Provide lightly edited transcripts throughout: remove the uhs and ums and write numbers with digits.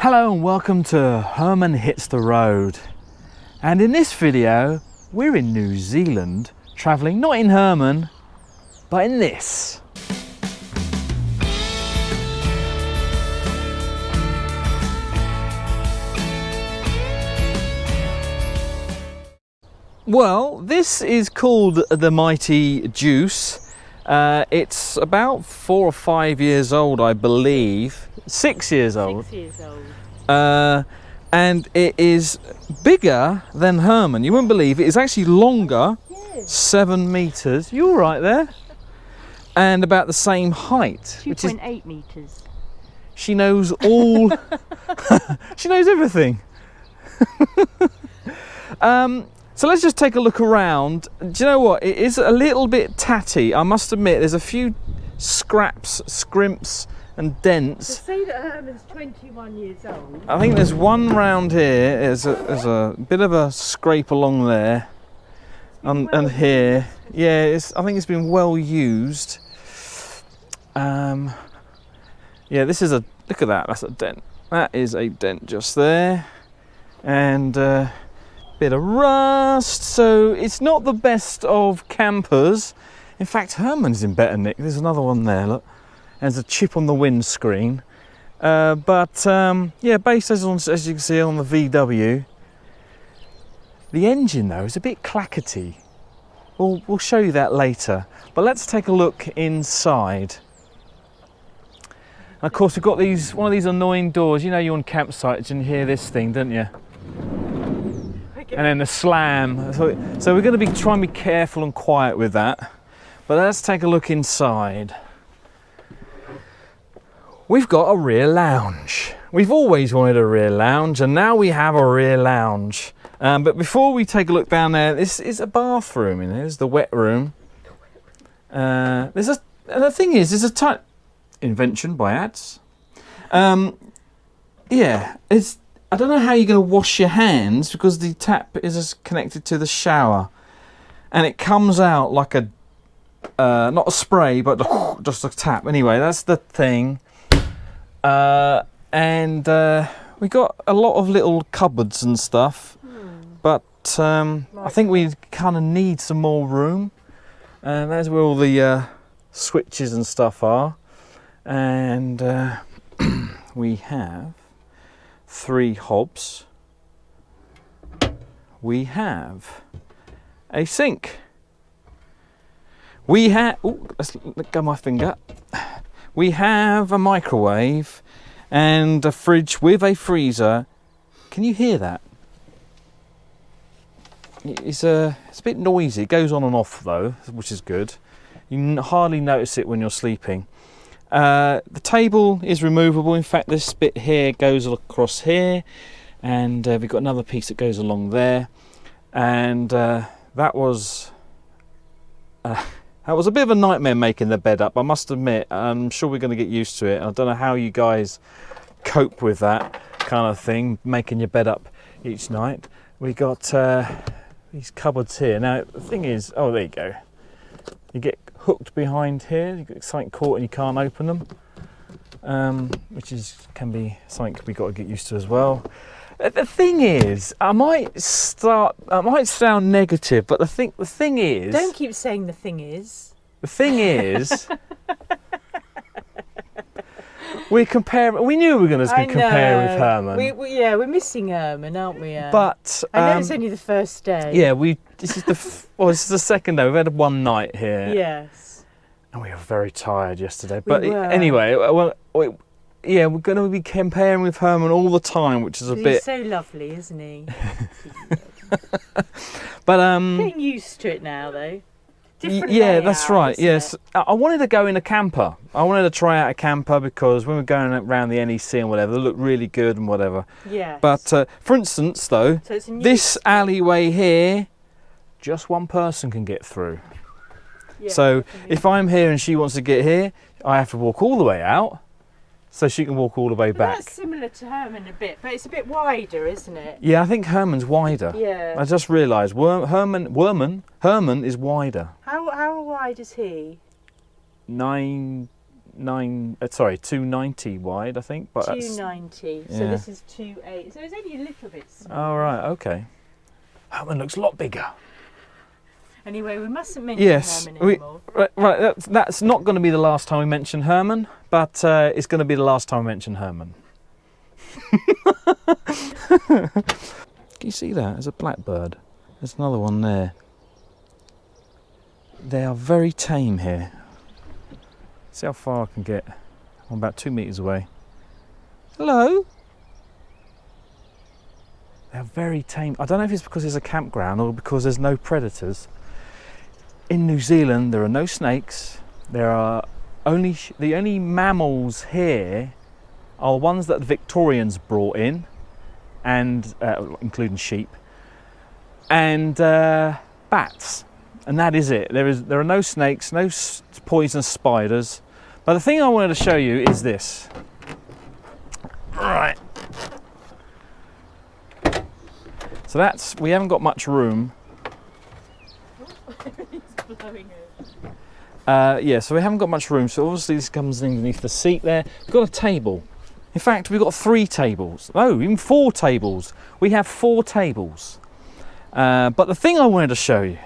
Hello and welcome to Herman Hits the Road. And in this video, we're in New Zealand, travelling not in Herman, but in this. Well, this is called the Mighty Juice. It's about 4 or 5 years old, I believe. 6 years old. 6 years old. And it is bigger than Herman. You wouldn't believe it. It's actually longer, 7 metres. You all right there? And about the same height. 2.8 metres. She knows all. She knows everything. So let's just take a look around. Do you know what? It is a little bit tatty. I must admit, there's a few scraps, scrimps and dents. To say that Herman's 21 years old. I think there's one round here. There's a bit of a scrape along there. And here. Yeah, I think it's been well used. Yeah, this is a, look at that, that's a dent. That is a dent just there. And bit of rust, so it's not the best of campers. In fact, Herman's in better nick. There's another one there, look. There's a chip on the windscreen. Yeah, based as you can see on the VW. The engine though is a bit clackety. We'll show you that later. But let's take a look inside. And of course we've got one of these annoying doors. You know you're on campsites and you hear this thing, don't you? And then the slam. So we're going to be trying to be careful and quiet with that. But let's take a look inside. We've got a rear lounge. We've always wanted a rear lounge, and now we have a rear lounge. But before we take a look down there, this is a bathroom. And there's the wet room. And the thing is, there's a tight invention by ads. Yeah, I don't know how you're going to wash your hands because the tap is connected to the shower, and it comes out like a not a spray, but just a tap. Anyway, that's the thing. And we got a lot of little cupboards and stuff, but I think we kind of need some more room. And that's where all the switches and stuff are. And we have 3 hobs. We have a sink. We have, let's let go my finger. We have a microwave and a fridge with a freezer. Can you hear that? It's a bit noisy. It goes on and off though, which is good. You hardly notice it when you're sleeping. The table is removable. In fact, this bit here goes across here, and we've got another piece that goes along there. And that was a bit of a nightmare making the bed up, I must admit. I'm sure we're going to get used to it. I don't know how you guys cope with that kind of thing, making your bed up each night. We got these cupboards here. Now, the thing is, oh, there you go. You get hooked behind here, you get something caught and you can't open them, which can be something we got to get used to as well. The thing is, I might sound negative, but the thing is, don't keep saying the thing is. The thing is, we're comparing. We knew we were going to be comparing with Herman. We're missing Herman, aren't we? But I know it's only the first day. Yeah, this is the second day. We've had one night here. Yes. And we were very tired yesterday. But anyway, yeah, we're going to be comparing with Herman all the time, which is a bit. He's so lovely, isn't he? But getting used to it now, though. Yeah, that's right. Yes, I wanted to go in a camper. I wanted to try out a camper because when we're going around the NEC and whatever, they look really good and whatever. Yeah. But for instance, though, this alleyway here, just one person can get through. Yeah, so if I'm here and she wants to get here, I have to walk all the way out, so she can walk all the way back. That's similar to Herman a bit, but it's a bit wider, isn't it? Yeah, I think Herman's wider. Yeah. I just realised Herman is wider. How wide is he? 9 290 wide, I think. But 290. So this is 28. So it's only a little bit small. Oh right, okay. Herman looks a lot bigger. Anyway, we mustn't mention Herman anymore. Right. That's not going to be the last time we mention Herman, but it's going to be the last time we mention Herman. Can you see that? There's a blackbird. There's another one there. They are very tame here. See how far I can get. I'm about 2 meters away. Hello. They're very tame. I don't know if it's because it's a campground or because there's no predators. In New Zealand, there are no snakes. There are the only mammals here are ones that the Victorians brought in, and including sheep, and bats, and that is it. There are no snakes, no poisonous spiders. But the thing I wanted to show you is this. Right. So we haven't got much room. So we haven't got much room. So obviously this comes underneath the seat there. We've got a table. In fact, we've got 3 tables. Oh, even 4 tables. We have 4 tables. But the thing I wanted to show you,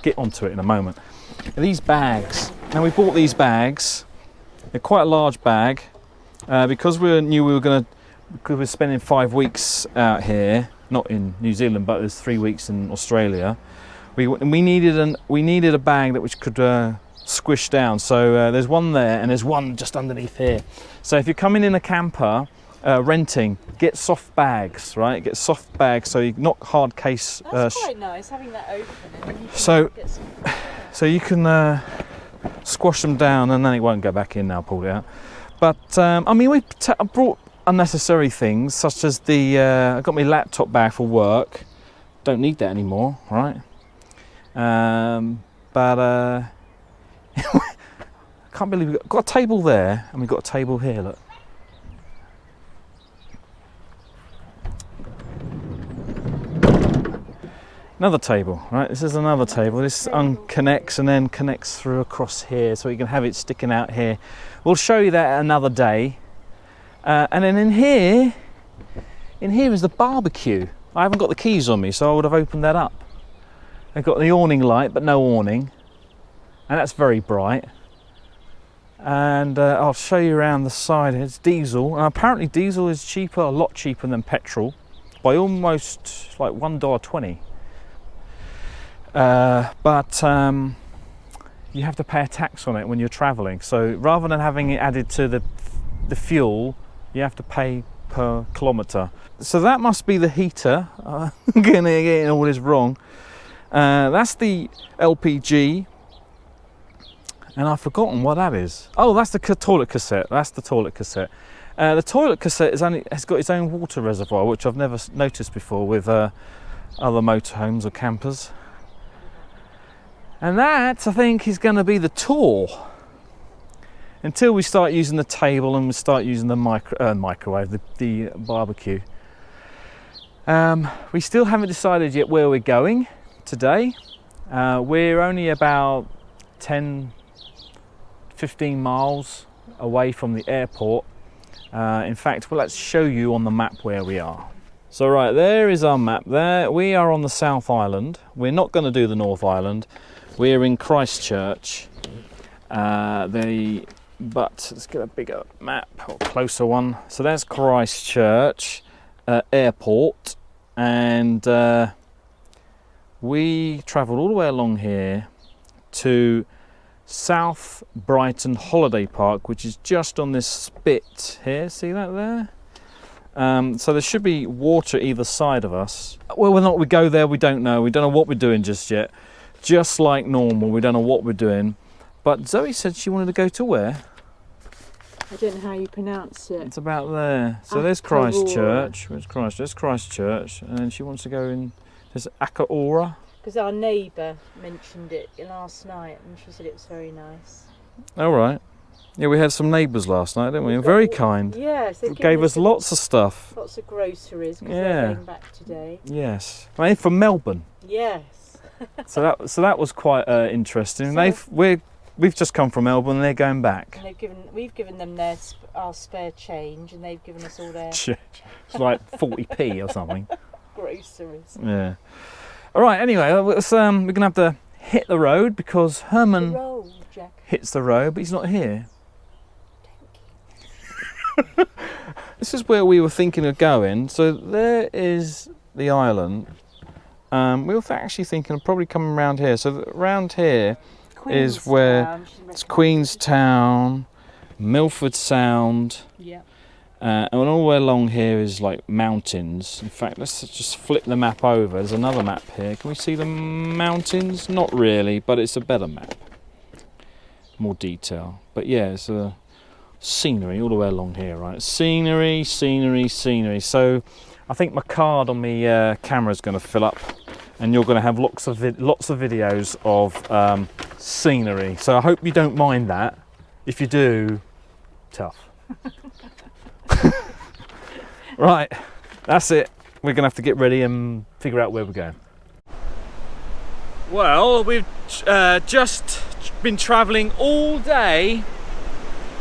get onto it in a moment, are these bags. Now we bought these bags. They're quite a large bag because we knew we were going to, because we're spending 5 weeks out here, not in New Zealand, but there's 3 weeks in Australia. We needed a bag that which could squish down. So there's one there and there's one just underneath here. So if you're coming in a camper renting, get soft bags, right? Get soft bags so you're not hard case. That's quite nice having that open. And you can so you can squash them down and then it won't go back in now. Pulled it out. But I mean, we brought unnecessary things such as I got my laptop bag for work. Don't need that anymore, right? But I can't believe we've got a table there and we've got a table here, look. Another table, right? This is another table. This unconnects and then connects through across here so you can have it sticking out here. We'll show you that another day. And then in here is the barbecue. I haven't got the keys on me, so I would have opened that up. I've got the awning light, but no awning. And that's very bright. And I'll show you around the side. It's diesel. And apparently diesel is cheaper, a lot cheaper than petrol, by almost like $1.20. But you have to pay a tax on it when you're traveling. So rather than having it added to the fuel, you have to pay per kilometre. So that must be the heater. I'm getting all this wrong. That's the LPG. And I've forgotten what that is. Oh, that's the toilet cassette. That's the toilet cassette. The toilet cassette has got its own water reservoir, which I've never noticed before with other motorhomes or campers. And that, I think, is going to be the tour. Until we start using the table and we start using the microwave, the barbecue. We still haven't decided yet where we're going today. We're only about 10-15 miles away from the airport. In fact, well, let's show you on the map where we are. So right, there is our map there. We are on the South Island. We're not going to do the North Island. We're in Christchurch. But let's get a bigger map or closer one. So that's Christchurch airport, and we travelled all the way along here to South Brighton Holiday Park, which is just on this spit here. See that there? So there should be water either side of us. Whether or not we go there, we don't know. We don't know what we're doing just yet. Just like normal, we don't know what we're doing. But Zoe said she wanted to go to where? I don't know how you pronounce it. It's about there. So there's Christchurch. Where's Christchurch? There's Christchurch. And then she wants to go in. There's Akaroa. Because our neighbour mentioned it last night and she said it was very nice. All right. Yeah, we had some neighbours last night, didn't we? Very kind. Yes. They gave us lots of stuff. Lots of groceries because they're going back today. Yes. I mean, from Melbourne. Yes. so that was quite interesting. So we're we've just come from Melbourne and they're going back. And we've given them our spare change, and they've given us all their It's like 40p or something. groceries. Yeah. All right. Anyway, we're gonna have to hit the road because Herman Jack. hits the road, but he's not here. This is where we were thinking of going. So there is the island. We were actually thinking of probably coming around here. So around here is where it's Queenstown, Milford Sound. Yeah. And all the way along here is like mountains. In fact, let's just flip the map over. There's another map here. Can we see the mountains? Not really, but it's a better map. More detail. But yeah, it's a scenery all the way along here, right? Scenery, scenery, scenery. So I think my card on my camera is going to fill up, and you're going to have lots of videos of scenery. So I hope you don't mind that. If you do, tough. Right, that's it. We're going to have to get ready and figure out where we're going. Well, we've just been travelling all day,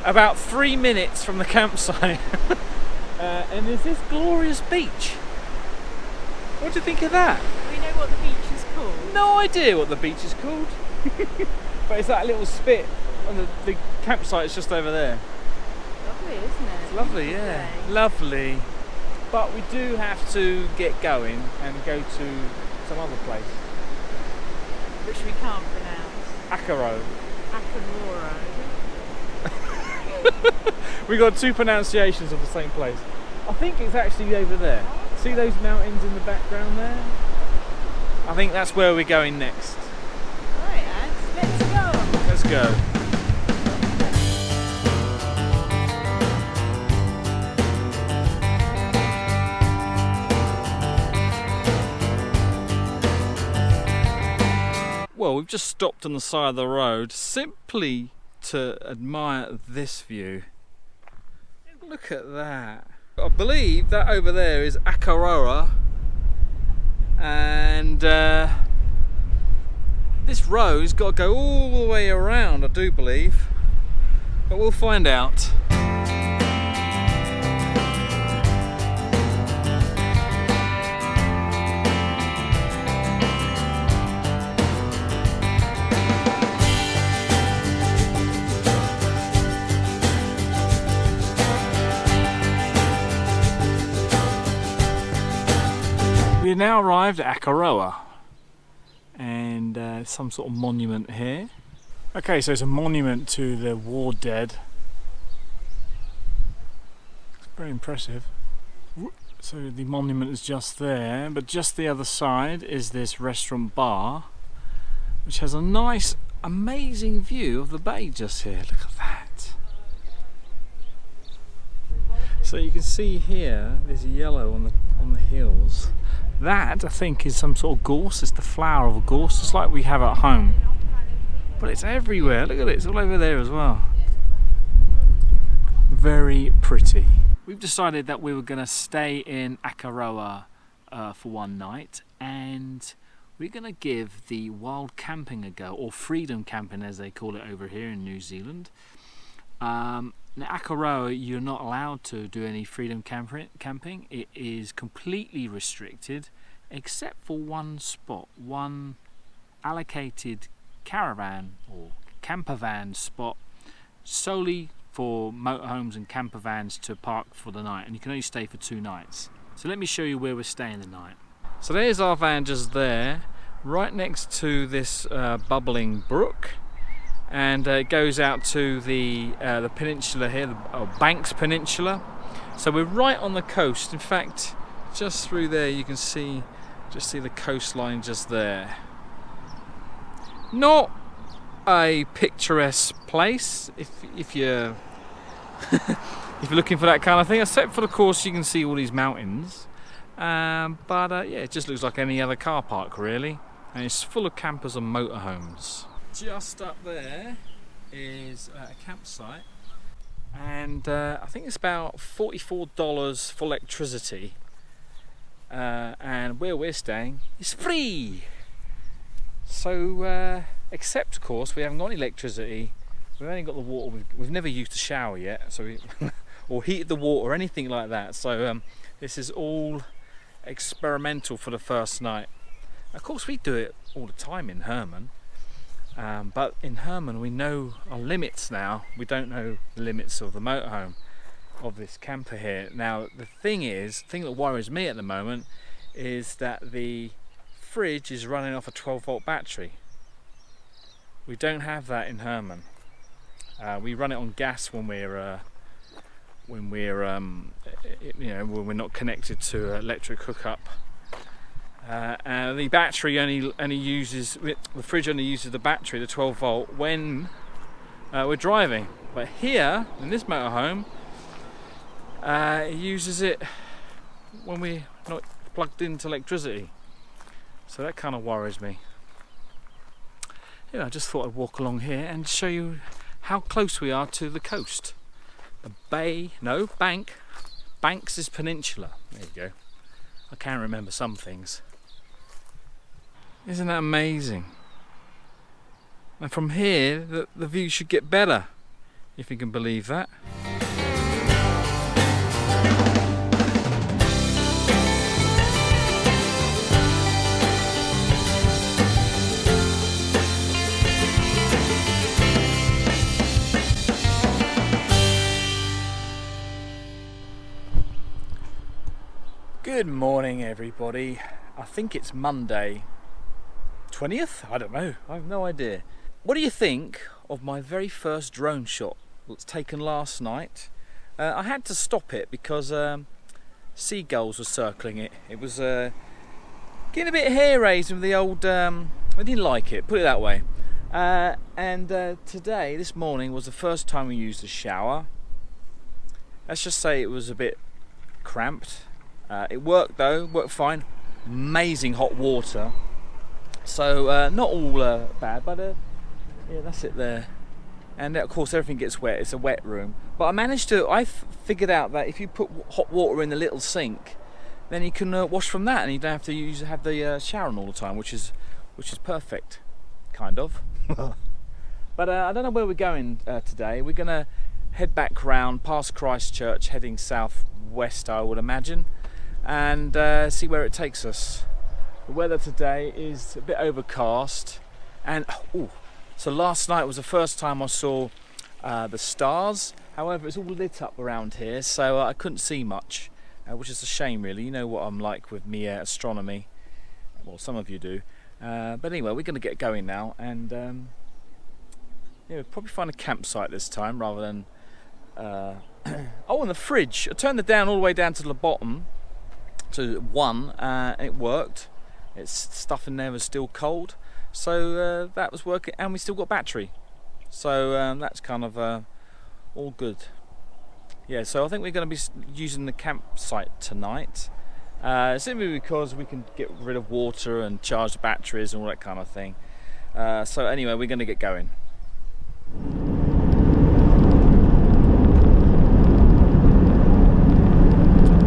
about 3 minutes from the campsite. And there's this glorious beach. What do you think of that? Do we know what the beach is called? No idea what the beach is called. But it's that little spit, and the campsite is just over there. Lovely, isn't it? It's lovely, yeah. Lovely. But we do have to get going and go to some other place. Which we can't pronounce. Akaroa. Akaroa. We got two pronunciations of the same place. I think it's actually over there. See those mountains in the background there? I think that's where we're going next. Right, Ants, let's go. Let's go. Well, we've just stopped on the side of the road simply to admire this view. Look at that. I believe that over there is Akaroa, and this road's got to go all the way around, I do believe, but we'll find out. We've now arrived at Akaroa, and some sort of monument here. Okay, so it's a monument to the war dead. It's very impressive. So the monument is just there, but just the other side is this restaurant bar, which has a nice, amazing view of the bay just here. Look at that. So you can see here, there's yellow on the hills. That, I think, is some sort of gorse. It's the flower of a gorse, just like we have at home. But it's everywhere. Look at it, it's all over there as well. Very pretty. We've decided that we were going to stay in Akaroa for one night, and we're going to give the wild camping a go, or freedom camping as they call it over here in New Zealand. Now, Akaroa, you're not allowed to do any freedom camping. It is completely restricted, except for one spot, one allocated caravan or campervan spot solely for motorhomes and campervans to park for the night, and you can only stay for 2 nights. So let me show you where we're staying the night. So there's our van just there, right next to this bubbling brook. And it goes out to the peninsula here, the Banks Peninsula. So we're right on the coast. In fact, just through there you can see the coastline just there. Not a picturesque place if you're if you're looking for that kind of thing, except for, of course, you can see all these mountains. But yeah, it just looks like any other car park really, and it's full of campers and motorhomes. Just up there is a campsite, and I think it's about $44 for electricity, and where we're staying is free. So Except, of course, we haven't got any electricity. We've only got the water. We've never used a shower yet, so or heated the water or anything like that. So this is all experimental for the first night. Of course, we do it all the time in Herman, but in Herman we know our limits now. We don't know the limits of the motorhome, of this camper here. Now the thing that worries me at the moment is that the fridge is running off a 12-volt battery. We don't have that in Herman. We run it on gas when we're not connected to electric hookup. The battery only uses, the fridge only uses the battery, the 12-volt, when we're driving. But here in this motorhome, it uses it when we're not plugged into electricity. So that kind of worries me. Yeah, I just thought I'd walk along here and show you how close we are to the coast. The bank. Banks is peninsula. There you go. I can't remember some things. Isn't that amazing? And from here, the view should get better, if you can believe that. Good morning, everybody. I think it's Monday 20th? I don't know. I have no idea. What do you think of my very first drone shot that's taken last night? I had to stop it because seagulls were circling it. It was getting a bit hair raised with the old... I didn't like it, put it that way. And today, this morning, was the first time we used a shower. Let's just say it was a bit cramped. It worked though, worked fine. Amazing hot water. So not all bad, but yeah, that's it there. And of course everything gets wet, it's a wet room. But I figured out that if you put hot water in the little sink, then you can wash from that and you don't have to have the shower on all the time, which is perfect, kind of. But I don't know where we're going today. We're gonna head back round past Christchurch, heading southwest, I would imagine, and see where it takes us. The weather today is a bit overcast, and so last night was the first time I saw the stars. However, it's all lit up around here, so I couldn't see much, which is a shame really. You know what I'm like with me astronomy. Well, some of you do. But anyway, we're going to get going now, and yeah, we'll probably find a campsite this time rather than and the fridge. I turned it down all the way down to the bottom to 1, and it worked. Its stuff in there was still cold, so that was working, and we still got battery, so that's kind of all good. Yeah, so I think we're going to be using the campsite tonight, simply because we can get rid of water and charge the batteries and all that kind of thing. So anyway, we're going to get going.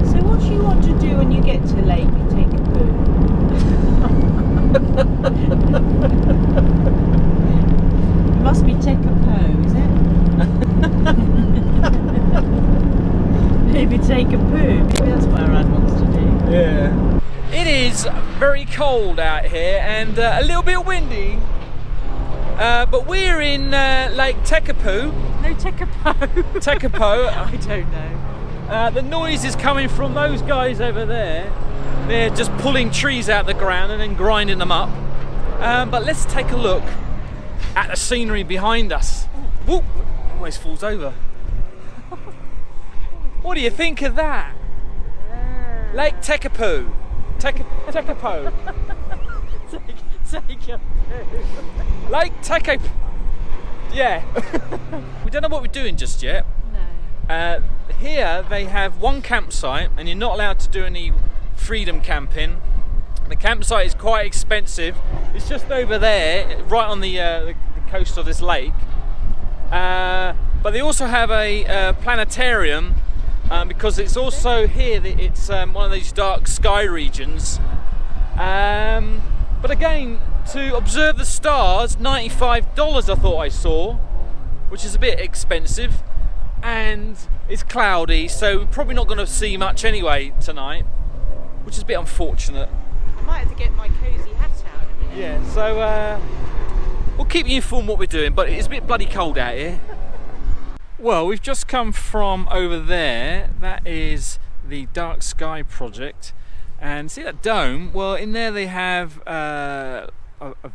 So what do you want to do when you get to lake? Take a poo? It must be Tekapo, is it? Maybe take a poo. Maybe that's what Rad wants to do. Yeah. It is very cold out here and a little bit windy. But we're in Lake Tekapo. No, Tekapo. Tekapo. I don't know. The noise is coming from those guys over there. They're just pulling trees out the ground and then grinding them up. But let's take a look at the scenery behind us. Whoop! Almost falls over. What do you think of that? Lake Tekapo. Tekapo. Take a poo. Lake Tekapo. Yeah. We don't know what we're doing just yet. No. Here they have one campsite, and you're not allowed to do any freedom camping. The campsite is quite expensive. It's just over there, right on the coast of this lake. But they also have a planetarium, because it's also here that it's one of these dark sky regions. But again, to observe the stars, $95 I thought I saw, which is a bit expensive, and it's cloudy, so we're probably not going to see much anyway tonight, which is a bit unfortunate. I might have to get my cosy hat out in a minute. Yeah, so we'll keep you informed what we're doing, but it's a bit bloody cold out here. Well, we've just come from over there. That is the Dark Sky Project. And see that dome? Well, in there they have a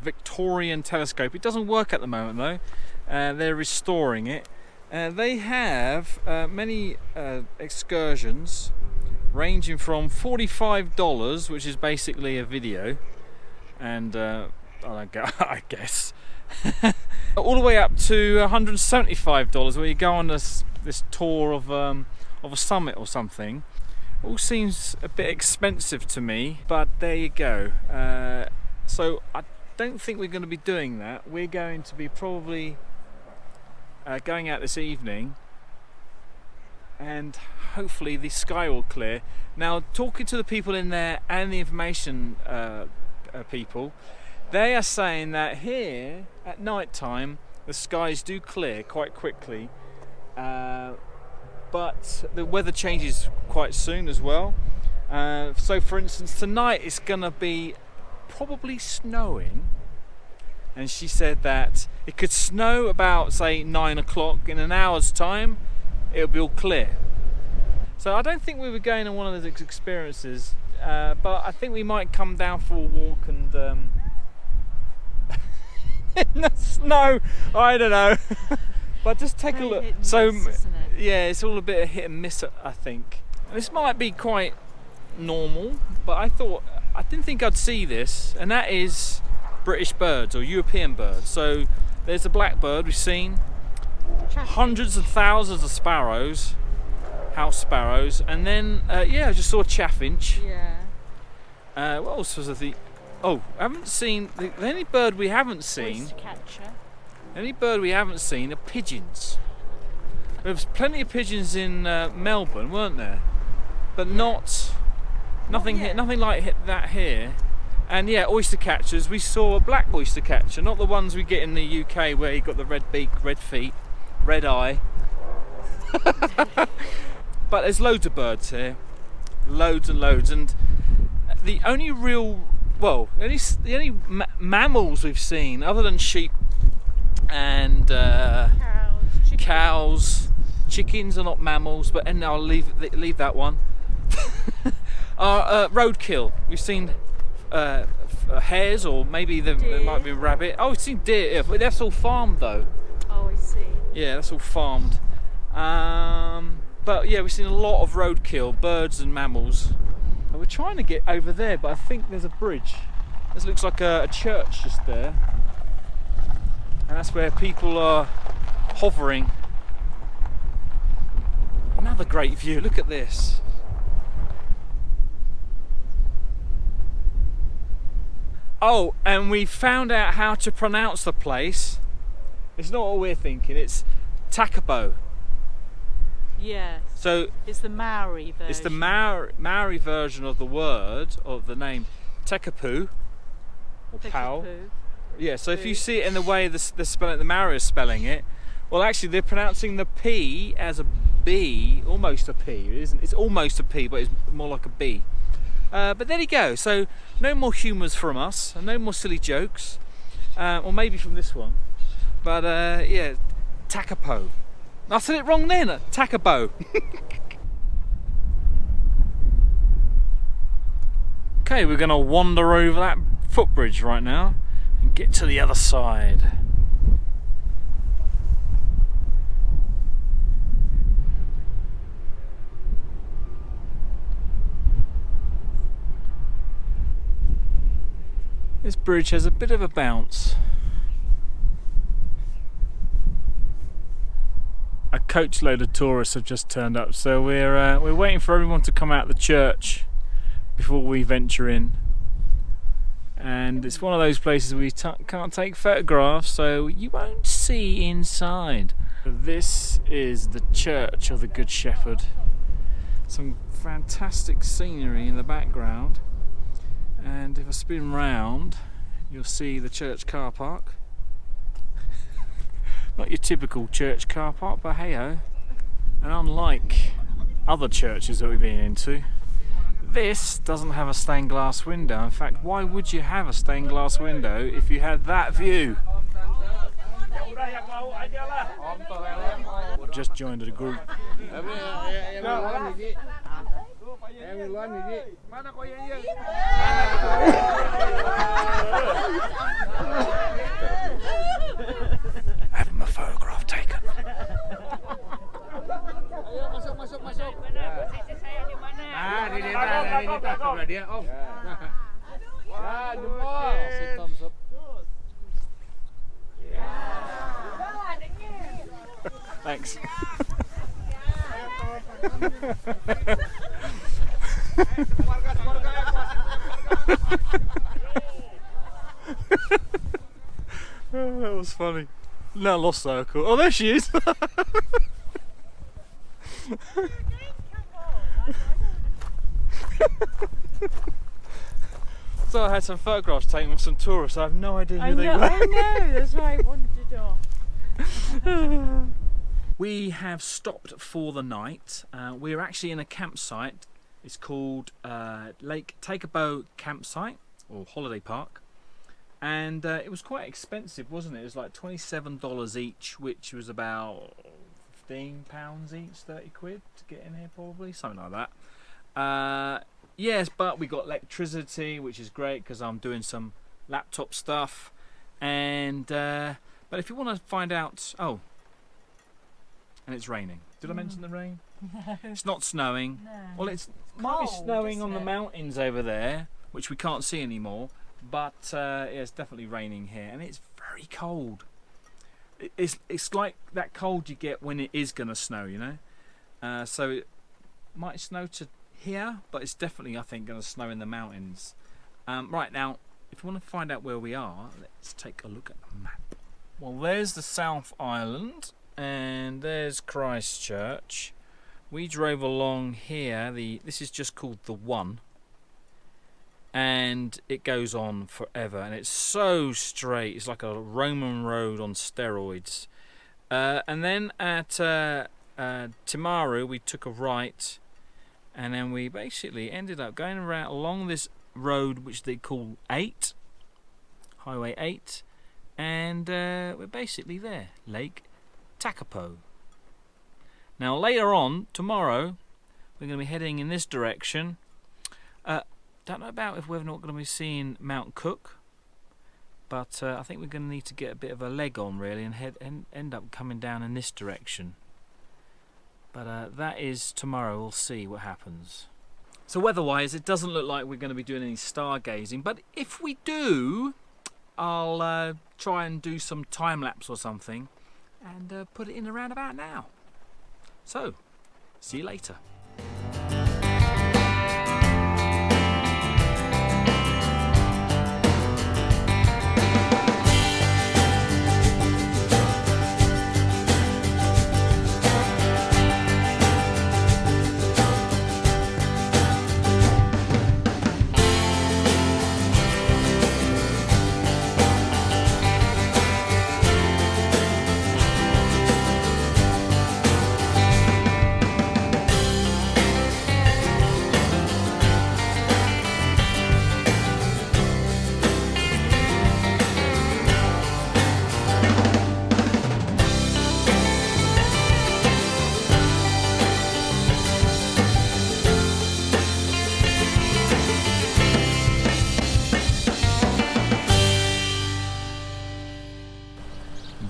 Victorian telescope. It doesn't work at the moment though. They're restoring it. They have many excursions ranging from $45, which is basically a video, and I guess, all the way up to $175, where you go on this tour of a summit or something. All seems a bit expensive to me, but there you go. So I don't think we're going to be doing that. We're going to be probably going out this evening, and hopefully the sky will clear. Now, talking to the people in there and the information people, they are saying that here at night time the skies do clear quite quickly, but the weather changes quite soon as well. So for instance, tonight it's gonna be probably snowing, and she said that it could snow about, say, 9 o'clock. In an hour's time it'll be all clear. So I don't think we were going on one of those experiences, but I think we might come down for a walk and in the snow, I don't know. But just take a look. So yeah, it's all a bit of hit and miss, I think. This might be quite normal, but I didn't think I'd see this, and that is British birds or European birds. So there's a blackbird we've seen, hundreds of thousands of sparrows, house sparrows, and then yeah, I just saw a chaffinch. Yeah. What else was the? Oh, I haven't seen the only bird we haven't seen. Oystercatcher. Any bird we haven't seen are pigeons. There was plenty of pigeons in Melbourne, weren't there? But nothing like that here. And yeah, oyster catchers. We saw a black oyster catcher, not the ones we get in the UK where you got the red beak, red feet, red eye. But there's loads of birds here, loads and loads. And the only the only mammals we've seen, other than sheep and cows, chickens are not mammals, but and I'll leave that one. Are roadkill. We've seen hares, or maybe there might be a rabbit. Oh, we've seen deer. Yeah, but that's all farmed though. Oh, I see. Yeah, that's all farmed. But yeah, we've seen a lot of roadkill, birds and mammals. And we're trying to get over there, but I think there's a bridge. This looks like a church just there. And that's where people are hovering. Another great view, look at this. Oh, and we found out how to pronounce the place. It's not what we're thinking, it's Tekapo. Yeah. So it's the Maori version. It's the Maori version of the word, of the name Tekapo, or Pau. Yeah, so if you see it in the way the Maori is spelling it, well, actually they're pronouncing the P as a B, almost a P. It isn't. It's almost a P, but it's more like a B. But there you go. So no more humours from us, and no more silly jokes, or maybe from this one. But yeah, Tekapo. I said it wrong then. Tekapo. Okay, we're going to wander over that footbridge right now and get to the other side. This bridge has a bit of a bounce. A coachload of tourists have just turned up, so we're waiting for everyone to come out of the church before we venture in. And it's one of those places where you can't take photographs, so you won't see inside. This is the Church of the Good Shepherd. Some fantastic scenery in the background, and if I spin round, you'll see the church car park. Not your typical church car park, but hey-ho. And unlike other churches that we've been into, this doesn't have a stained glass window. In fact, why would you have a stained glass window if you had that view? I've just joined the group. Having my photograph taken. Thanks. Oh, that was funny. Now lost circle. Oh, there she is. So I had some photographs taken with some tourists. I have no idea who they were. I know, that's why I wandered off. We have stopped for the night. We're actually in a campsite. It's called Lake Tekapo Campsite or Holiday Park, and it was quite expensive, wasn't it? It was like $27 each, which was about £15 each, 30 quid to get in here, probably something like that. Yes, but we got electricity, which is great because I'm doing some laptop stuff, and but if you want to find out, oh. And it's raining. Did I mention the rain? No. It's not snowing. No. Well, it might be Cold, snowing on isn't the it? mountains over there, which we can't see anymore. But yeah, it's definitely raining here, and it's very cold. It's like that cold you get when it is going to snow, you know. So it might snow to here, but it's definitely, I think, going to snow in the mountains. Right now, if you want to find out where we are, let's take a look at the map. Well, there's the South Island. And there's Christchurch. We drove along here. This is just called the One, and it goes on forever. And it's so straight. It's like a Roman road on steroids. And then at Timaru, we took a right, and then we basically ended up going around along this road, which they call 8, Highway 8, and we're basically there, Lake Tekapo. Now later on, tomorrow, we're going to be heading in this direction. Don't know about if we're not going to be seeing Mount Cook, but I think we're going to need to get a bit of a leg on really and end up coming down in this direction. But that is tomorrow. We'll see what happens. So weather-wise, it doesn't look like we're going to be doing any stargazing, but if we do, I'll try and do some time lapse or something and put it in around about now. So, see you later.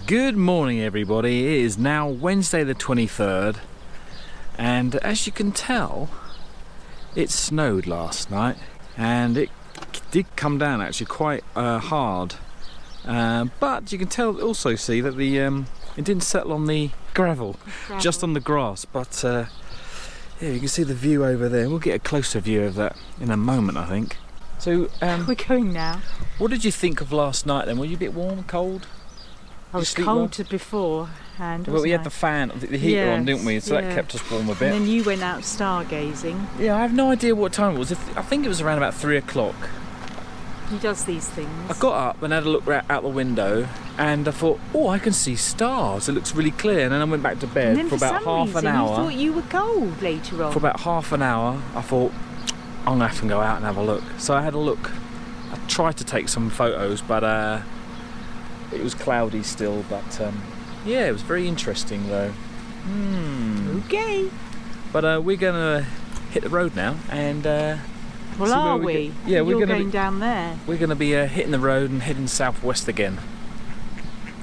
Good morning everybody, it is now Wednesday the 23rd and as you can tell it snowed last night and it did come down actually quite hard, but you can also see that it didn't settle on the gravel, just on the grass, but yeah, you can see the view over there. We'll get a closer view of that in a moment I think. So we're going now. What did you think of last night then? Were you a bit warm, cold? I was cold before, and well, we had the fan, the heater on, didn't we? So that kept us warm a bit. And then you went out stargazing. Yeah, I have no idea what time it was. I think it was around about 3 o'clock. He does these things. I got up and had a look out the window, and I thought, oh, I can see stars. It looks really clear. And then I went back to bed And then for about half an hour. You thought you were cold later on. For about half an hour, I thought, I'm gonna have to go out and have a look. So I had a look. I tried to take some photos, but it was cloudy still. But yeah, it was very interesting though. Okay. But we're gonna hit the road now, and well, are we? Yeah, we're going down there. We're gonna be hitting the road and heading southwest again.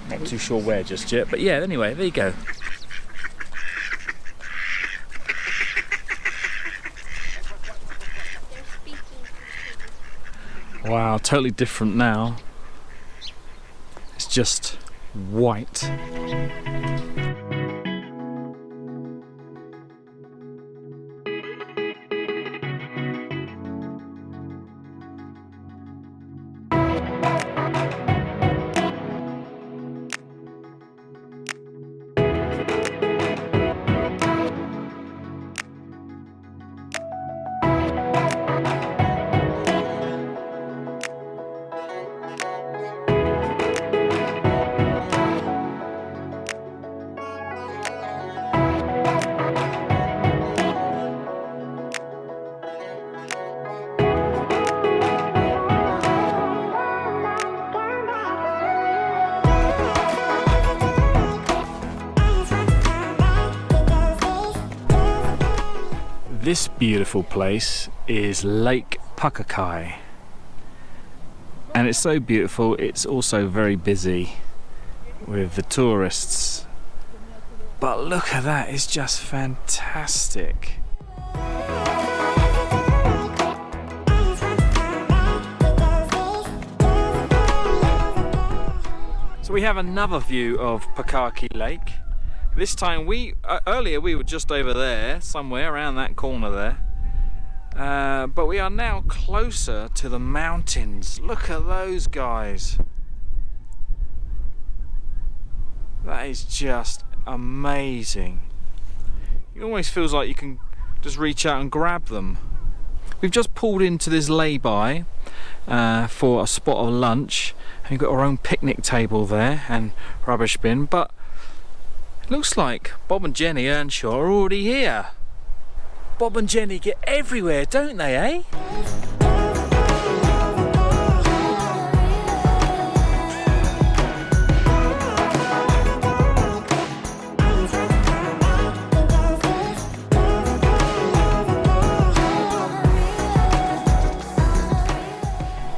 Not too sure where just yet, but yeah. Anyway, there you go. Wow, totally different now. It's just white. This beautiful place is Lake Pukaki, and it's so beautiful. It's also very busy with the tourists, but look at that, it's just fantastic. So we have another view of Pukaki Lake. This time earlier we were just over there, somewhere around that corner there. But we are now closer to the mountains. Look at those guys. That is just amazing. It almost feels like you can just reach out and grab them. We've just pulled into this lay-by for a spot of lunch. And we've got our own picnic table there and rubbish bin, but it looks like Bob and Jenny Earnshaw are already here. Bob and Jenny get everywhere, don't they, eh?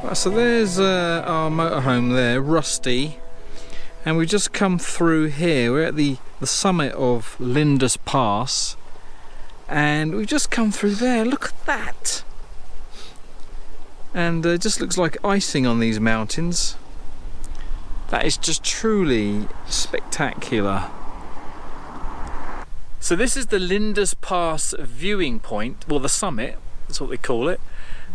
Right, so there's our motorhome there, Rusty. And we've just come through here. We're at the summit of Lindis Pass, and we've just come through there. Look at that! And it just looks like icing on these mountains. That is just truly spectacular. So this is the Lindis Pass viewing point, well, the summit, that's what they call it.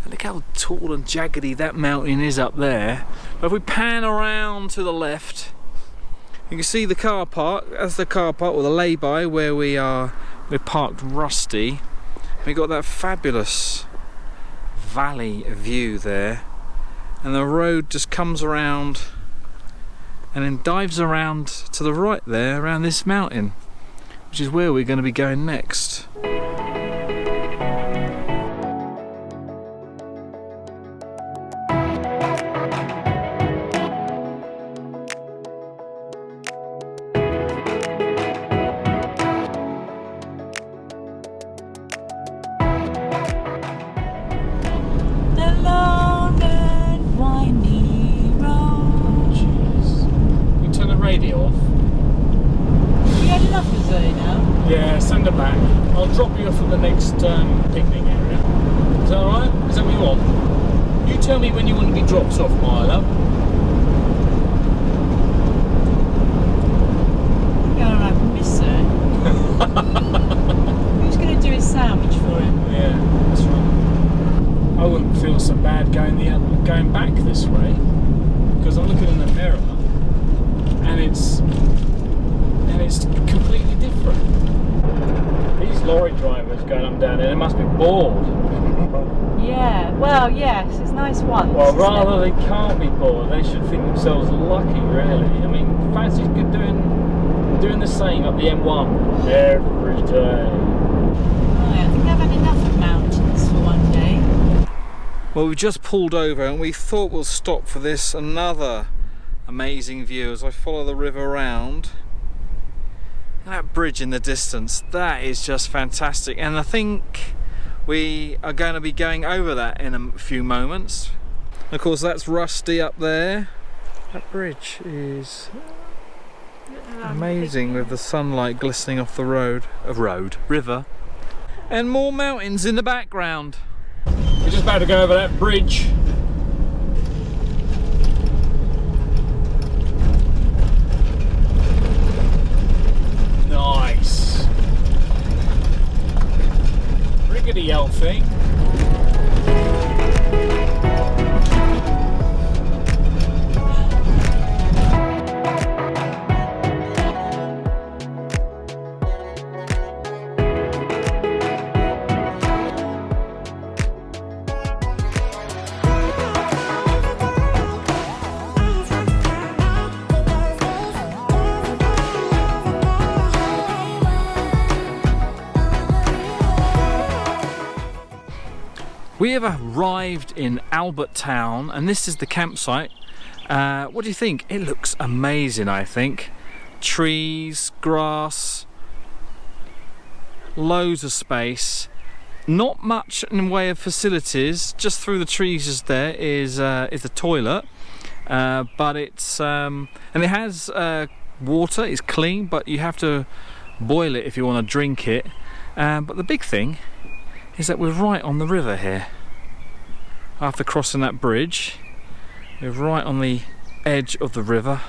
And look how tall and jaggedy that mountain is up there. But if we pan around to the left, you can see the car park. That's the car park, or the lay-by, where we're parked Rusty. We've got that fabulous valley view there, and the road just comes around and then dives around to the right there, around this mountain, which is where we're going to be going next. Yeah, send her back. I'll drop you off at the next picnic area. Is that alright? Is that what you want? You tell me when you want to be dropped off, my love. Oh, I miss her. Who's going to do his sandwich for him? Yeah, that's right. I wouldn't feel so bad going back this way, because I'm looking in the mirror and it's completely different. These lorry drivers going up and down there, they must be bored. Yeah, well, Well, yes, it's nice once. Well, rather they can't be bored. They should think themselves lucky, really. I mean, fancy's good doing the same up the M1 every day. Right, I think I've had enough of mountains for one day. Well, we just pulled over and we thought we'll stop for this another amazing view as I follow the river around. And that bridge in the distance, that is just fantastic. And I think we are going to be going over that in a few moments. Of course, that's Rusty up there. That bridge is amazing with the sunlight glistening off the river. And more mountains in the background. We're just about to go over that bridge. Nice. Rickety old thing. We have arrived in Albert Town and this is the campsite. What do you think? It looks amazing, I think. Trees, grass, loads of space. Not much in way of facilities. Just through the trees just there is the toilet. But it's and it has water. It's clean, but you have to boil it if you want to drink it. But the big thing is that we're right on the river here. After crossing that bridge, we're right on the edge of the river.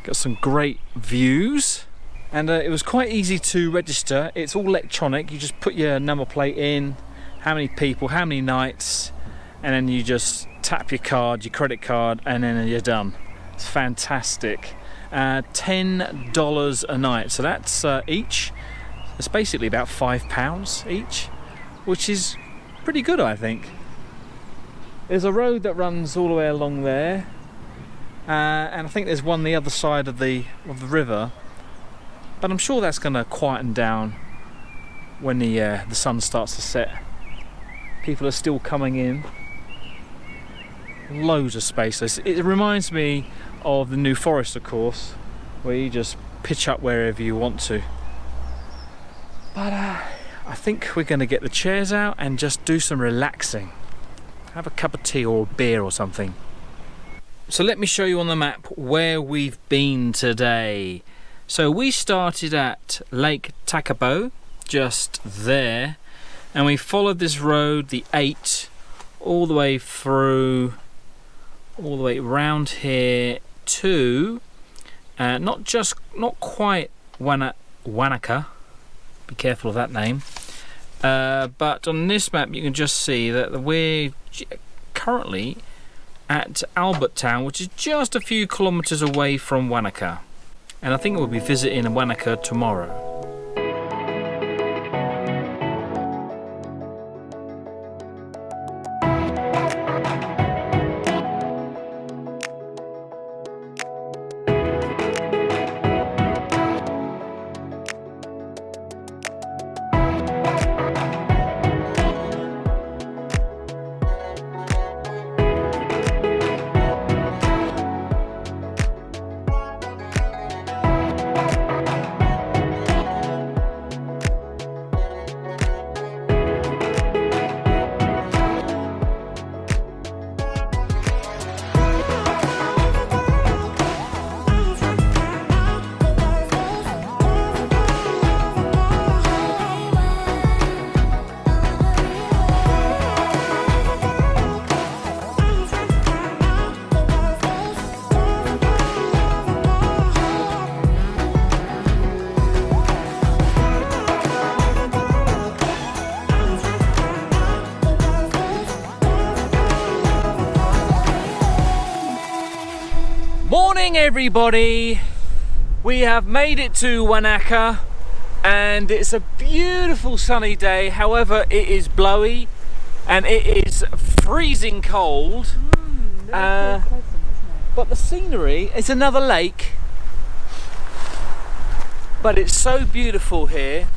Got some great views, and it was quite easy to register. It's all electronic. You just put your number plate in, how many people, how many nights, and then you just tap your card, your credit card, and then you're done. It's fantastic. $10 a night, so that's each. It's basically about £5 each, which is pretty good, I think. There's a road that runs all the way along there, and I think there's one the other side of the river. But I'm sure that's going to quieten down when the sun starts to set. People are still coming in. Loads of space. It reminds me of the New Forest, of course, where you just pitch up wherever you want to. But I think we're going to get the chairs out and just do some relaxing. Have a cup of tea or a beer or something. So let me show you on the map where we've been today. So we started at Lake Tekapo, just there, and we followed this road, the 8, all the way through, all the way around here to, not quite Wanaka. Be careful of that name. But on this map you can just see that we're currently at Albert Town, which is just a few kilometres away from Wanaka. And I think we'll be visiting Wanaka tomorrow. Morning everybody! We have made it to Wanaka and it's a beautiful sunny day. However, it is blowy and it is freezing cold. Very pleasant, isn't it? But the scenery is another lake. But it's so beautiful here.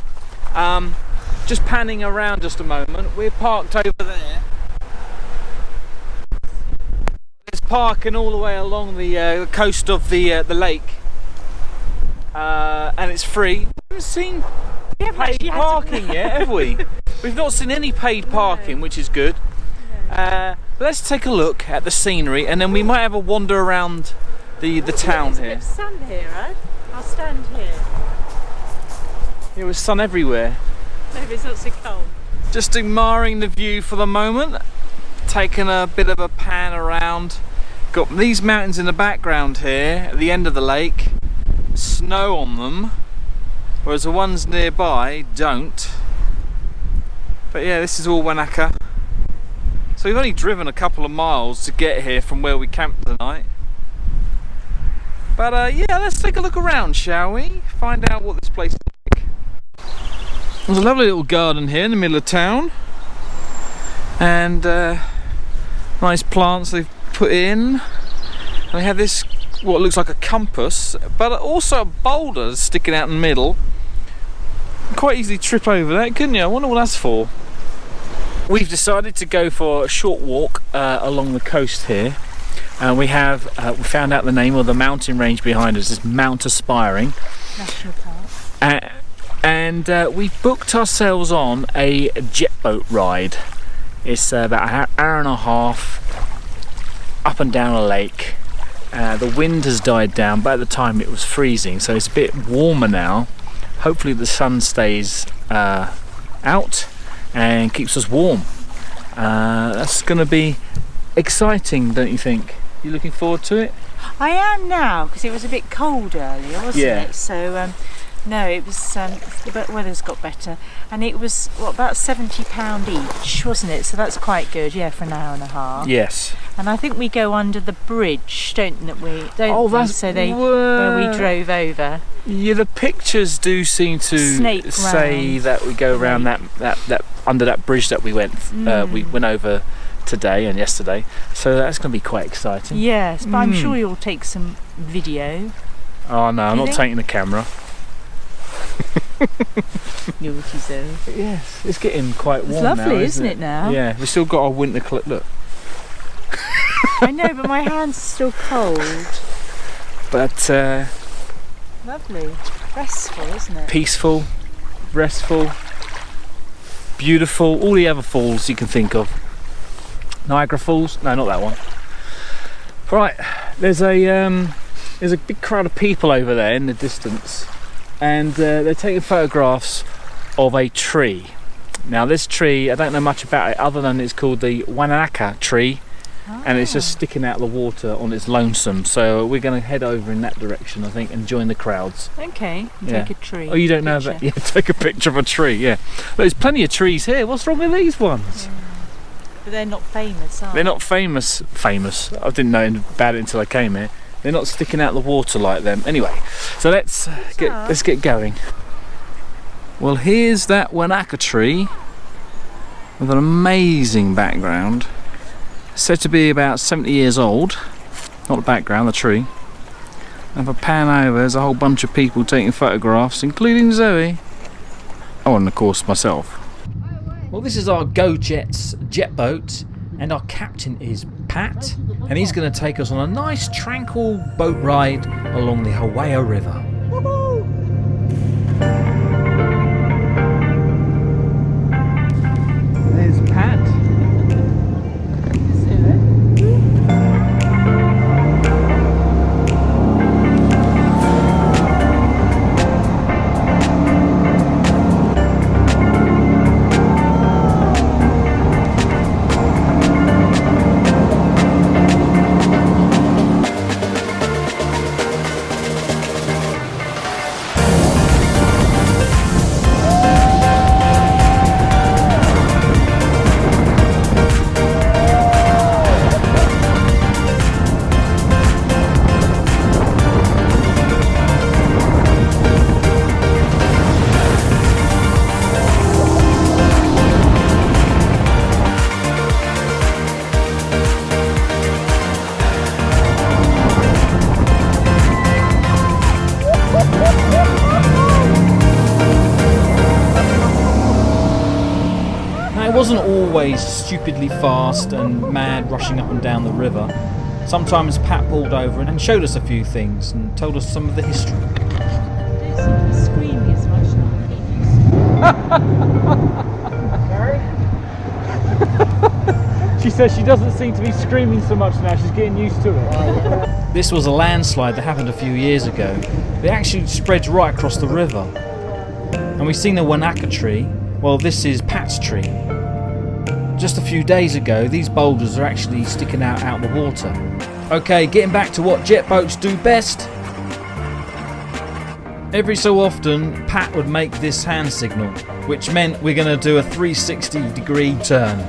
Just panning around just a moment. We're parked over there. There's parking all the way along the coast of the lake. And it's free. We haven't seen paid parking yet, have we? We've not seen any paid parking, which is good. Let's take a look at the scenery, and then we might have a wander around the town There's here. a bit of sun here, right? I'll stand here. There was sun everywhere. Maybe it's not so cold. Just admiring the view for the moment. Taking a bit of a pan around. Got these mountains in the background here at the end of the lake. Snow on them, whereas the ones nearby don't. But yeah, this is all Wanaka. So we've only driven a couple of miles to get here from where we camped tonight. But yeah, let's take a look around, shall we? Find out what this place is like. There's a lovely little garden here in the middle of town. And nice plants they've put in. And they have this, what looks like a compass, but also boulders sticking out in the middle. Quite easily trip over that, couldn't you? I wonder what that's for. We've decided to go for a short walk along the coast here, and we found out the name of the mountain range behind us is Mount Aspiring National Park. and we've booked ourselves on a jet boat ride. It's about an hour and a half up and down a lake. The wind has died down, but at the time it was freezing, so it's a bit warmer now. Hopefully the sun stays out and keeps us warm. That's going to be exciting, don't you think? You looking forward to it? I am now, because it was a bit cold earlier, wasn't it? So no, it was. The weather's got better, and it was about £70 each, wasn't it? So that's quite good, yeah, for an hour and a half. Yes. And I think we go under the bridge, don't we? So where we drove over. Yeah, the pictures do seem to say that we go around that under that bridge that we went over today and yesterday. So that's going to be quite exciting. Yes, but I'm sure you'll take some video. Oh no, I'm not taking the camera. Naughty zone. Yes, it's getting quite warm now. It's lovely, isn't it now? Yeah, we've still got our winter look. I know, but my hands are still cold. But lovely, restful, isn't it? Peaceful, restful, beautiful. All the other falls you can think of. Niagara Falls? No, not that one. Right, there's a big crowd of people over there in the distance, and they're taking photographs of a tree. Now this tree, I don't know much about it other than it's called the Wanaka tree. And it's just sticking out of the water on its lonesome, so we're going to head over in that direction, I think, and join the crowds. Okay, take a tree. Oh, you don't know that? Yeah, take a picture of a tree, yeah. There's plenty of trees here. What's wrong with these ones? Yeah. But they're not famous, are they? They're not famous. I didn't know about it until I came here. They're not sticking out of the water like them. Anyway, so let's get going. Well, here's that Wanaka tree with an amazing background. Said to be about 70 years old. Not the background, the tree. And if I pan over, there's a whole bunch of people taking photographs, including Zoe. Oh, and of course myself. Well, this is our Go Jets jet boat, and our captain is Pat, and he's going to take us on a nice tranquil boat ride along the Hawea River. There's Pat. wasn't always stupidly fast and mad rushing up and down the river. Sometimes Pat pulled over and showed us a few things and told us some of the history. I don't seem to be screaming as much now. She says she doesn't seem to be screaming so much now, she's getting used to it. This was a landslide that happened a few years ago. It actually spreads right across the river. And we've seen the Wanaka tree. Well, this is Pat's tree. Just a few days ago, these boulders are actually sticking out of the water. Okay, getting back to what jet boats do best. Every so often, Pat would make this hand signal, which meant we're going to do a 360-degree turn.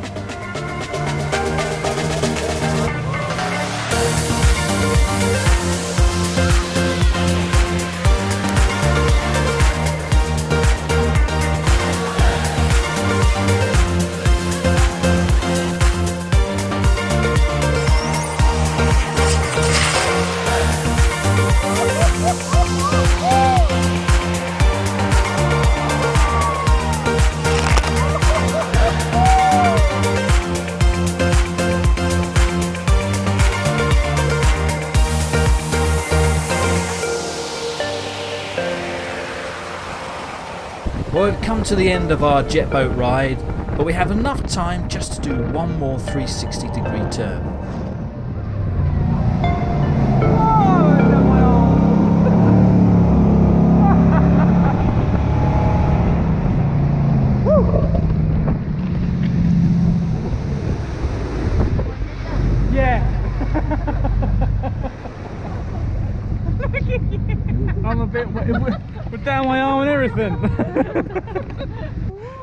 Well, we've come to the end of our jet boat ride, but we have enough time just to do one more 360-degree turn. Yeah. I'm a bit with down my arm and everything.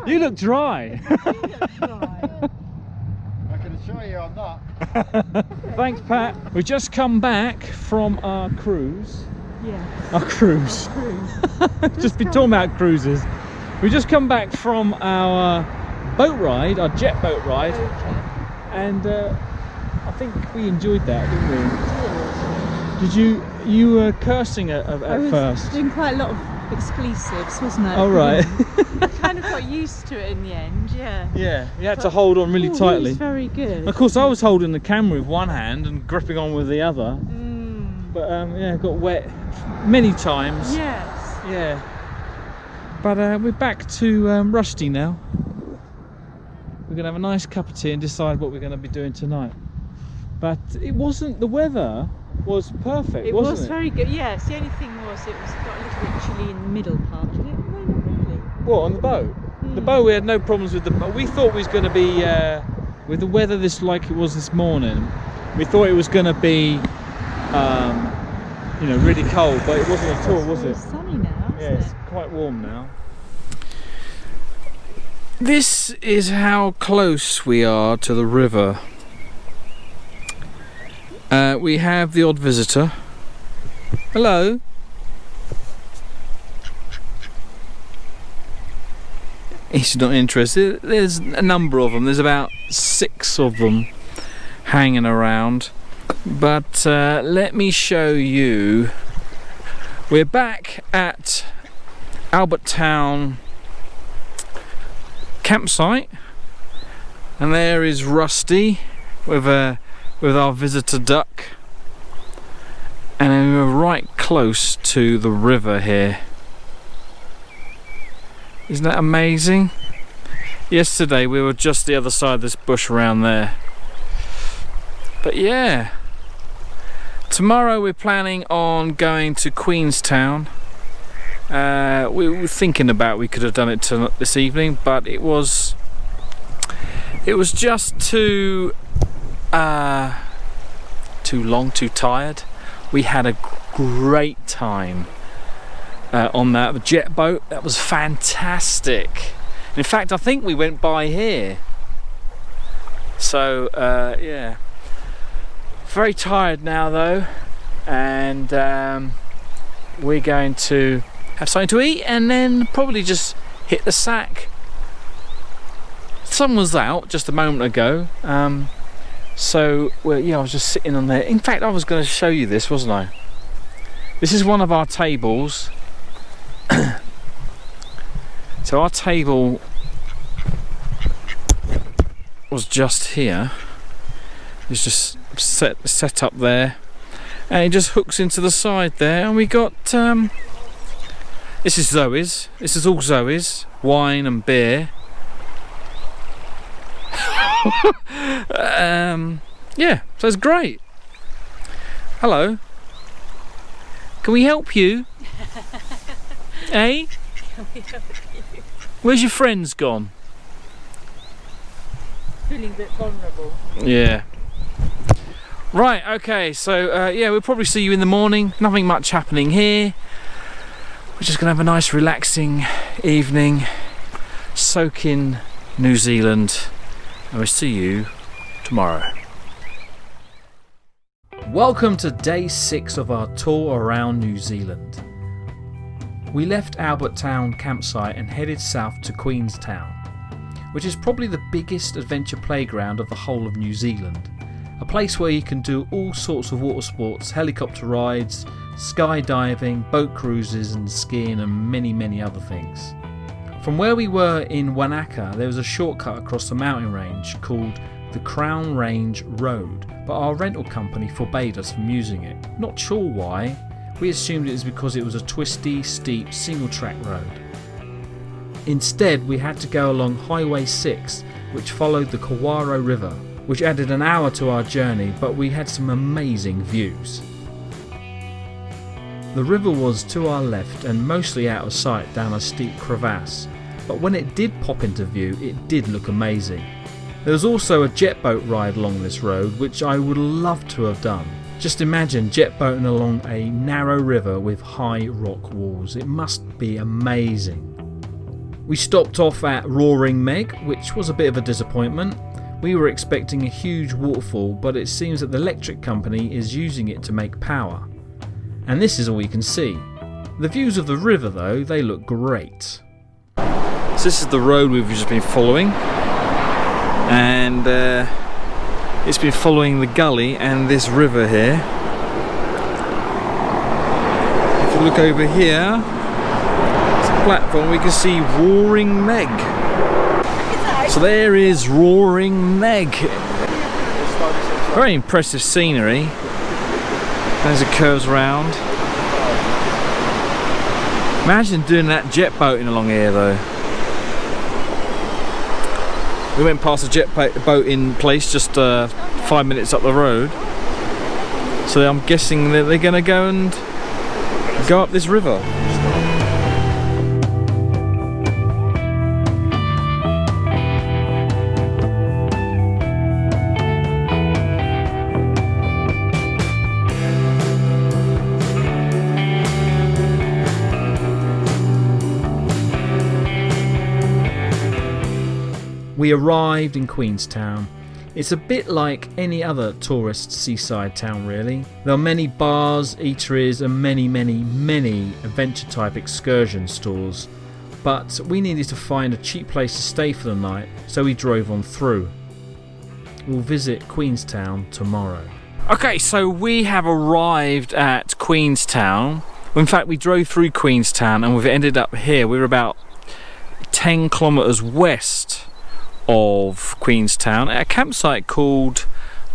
You look dry. I can assure you I'm not. Thanks, Pat. We've just come back from our cruise. Yeah. Our cruise. Just been talking about cruises. We've just come back from our boat ride, our jet boat ride, and I think we enjoyed that, didn't we? Did you? You were cursing at first. Doing quite a lot of expletives, wasn't it? Oh right. I kind of got used to it in the end, yeah. Yeah, you had to hold on really tightly. It was very good. Of course, I was holding the camera with one hand and gripping on with the other. But yeah, got wet many times. Yes. Yeah. But we're back to Rusty now. We're gonna have a nice cup of tea and decide what we're gonna be doing tonight. But it wasn't. The weather was perfect. It wasn't was very good. Yes. The only thing was it got a little bit chilly in the middle part. Did it? No, not really. What, on the boat? The boat, we had no problems with the boat. We thought it was going to be with the weather like it was this morning. We thought it was going to be, you know, really cold, but it wasn't at all, was it? It's sunny now. Yeah, Isn't it's it? quite warm now. This is how close we are to the river. We have the odd visitor. Hello. He's not interested. There's a number of them. There's about 6 of them hanging around. But let me show you. We're back at Albert Town campsite, and there is Rusty with our visitor duck, and we're right close to the river here. Isn't that amazing? Yesterday we were just the other side of this bush around there. But yeah, tomorrow we're planning on going to Queenstown. We were thinking about we could have done it this evening, but it was just too long, too tired. We had a great time on that jet boat. That was fantastic. In fact, I think we went by here. So yeah, very tired now though, and we're going to have something to eat and then probably just hit the sack. The sun was out just a moment ago, so well, yeah, I was just sitting on there. In fact, I was going to show you this, wasn't I? This is one of our tables. So our table was just here. It's just set up there, and it just hooks into the side there, and we got this is Zoe's. This is all Zoe's wine and beer. Yeah, so it's great. Hello. Can we help you? Eh? Can we help you? Where's your friends gone? Feeling a bit vulnerable. Yeah. Right, okay, so yeah, we'll probably see you in the morning. Nothing much happening here. We're just going to have a nice relaxing evening, soak in New Zealand, and we'll see you tomorrow. Welcome to day 6 of our tour around New Zealand. We left Albert Town campsite and headed south to Queenstown, which is probably the biggest adventure playground of the whole of New Zealand. A place where you can do all sorts of water sports, helicopter rides, skydiving, boat cruises and skiing and many other things. From where we were in Wanaka, there was a shortcut across the mountain range called the Crown Range Road, but our rental company forbade us from using it. Not sure why. We assumed it was because it was a twisty, steep, single track road. Instead, we had to go along Highway 6, which followed the Kawarau River, which added an hour to our journey, but we had some amazing views. The river was to our left and mostly out of sight down a steep crevasse, but when it did pop into view, it did look amazing. There was also a jet boat ride along this road, which I would love to have done. Just imagine jet boating along a narrow river with high rock walls. It must be amazing. We stopped off at Roaring Meg, which was a bit of a disappointment. We were expecting a huge waterfall, but it seems that the electric company is using it to make power. And this is all you can see. The views of the river though, they look great. So this is the road we've just been following, and it's been following the gully and this river here. If you look over here, it's a platform, we can see Roaring Meg. So there is Roaring Meg. Very impressive scenery as it curves around. Imagine doing that jet boating along here though. We went past a jet boating place just 5 minutes up the road. So I'm guessing that they're going to go up this river. We arrived in Queenstown. It's a bit like any other tourist seaside town really. There are many bars, eateries and many adventure type excursion stores. But we needed to find a cheap place to stay for the night, so we drove on through. We'll visit Queenstown tomorrow. Okay, so we have arrived at Queenstown. In fact, we drove through Queenstown and we've ended up here. We're about 10 kilometres west of Queenstown at a campsite called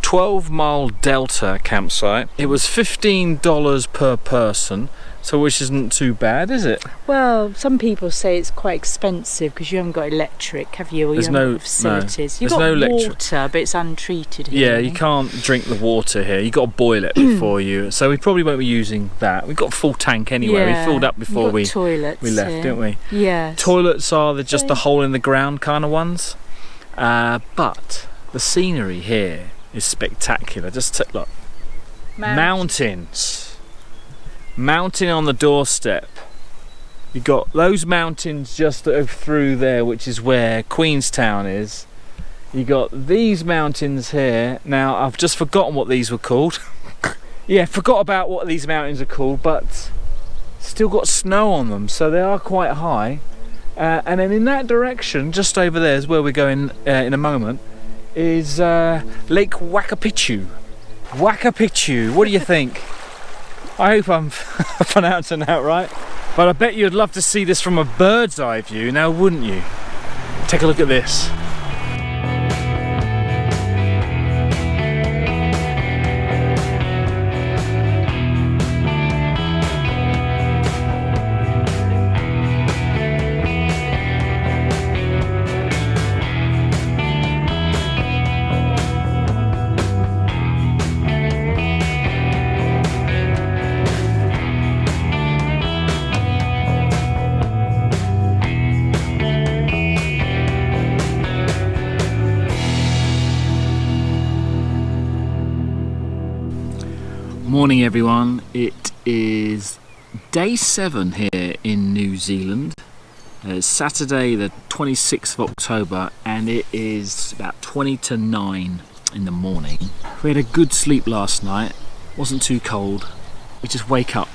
12 Mile Delta campsite. It was $15 per person, so which isn't too bad, is it? Well, some people say it's quite expensive because you haven't got electric, have you? Or There's you haven't no got facilities. You've There's got no electric. water, but it's untreated here. Yeah, you can't drink the water here. You got to boil it before you. So we probably won't be using that. We've got a full tank anyway. Yeah, We filled up before we toilets left, here. didn't we? Yeah. Toilets are just the hole in the ground kind of ones. But the scenery here is spectacular. Just look, mountains, mountain on the doorstep. You got those mountains just through there, which is where Queenstown is. You got these mountains here. Now I've just forgotten what these were called. Yeah, forgot about what these mountains are called, but still got snow on them, so they are quite high. And then in that direction, just over there is where we're going in a moment, is Lake Wakatipu. Wakatipu, what do you think? I hope I'm pronouncing that right. But I bet you'd love to see this from a bird's eye view, now wouldn't you? Take a look at this. Morning everyone, it is day 7 here in New Zealand. It's Saturday the 26th of October and it is about 20 to 9 in the morning. We had a good sleep last night, wasn't too cold. We just wake up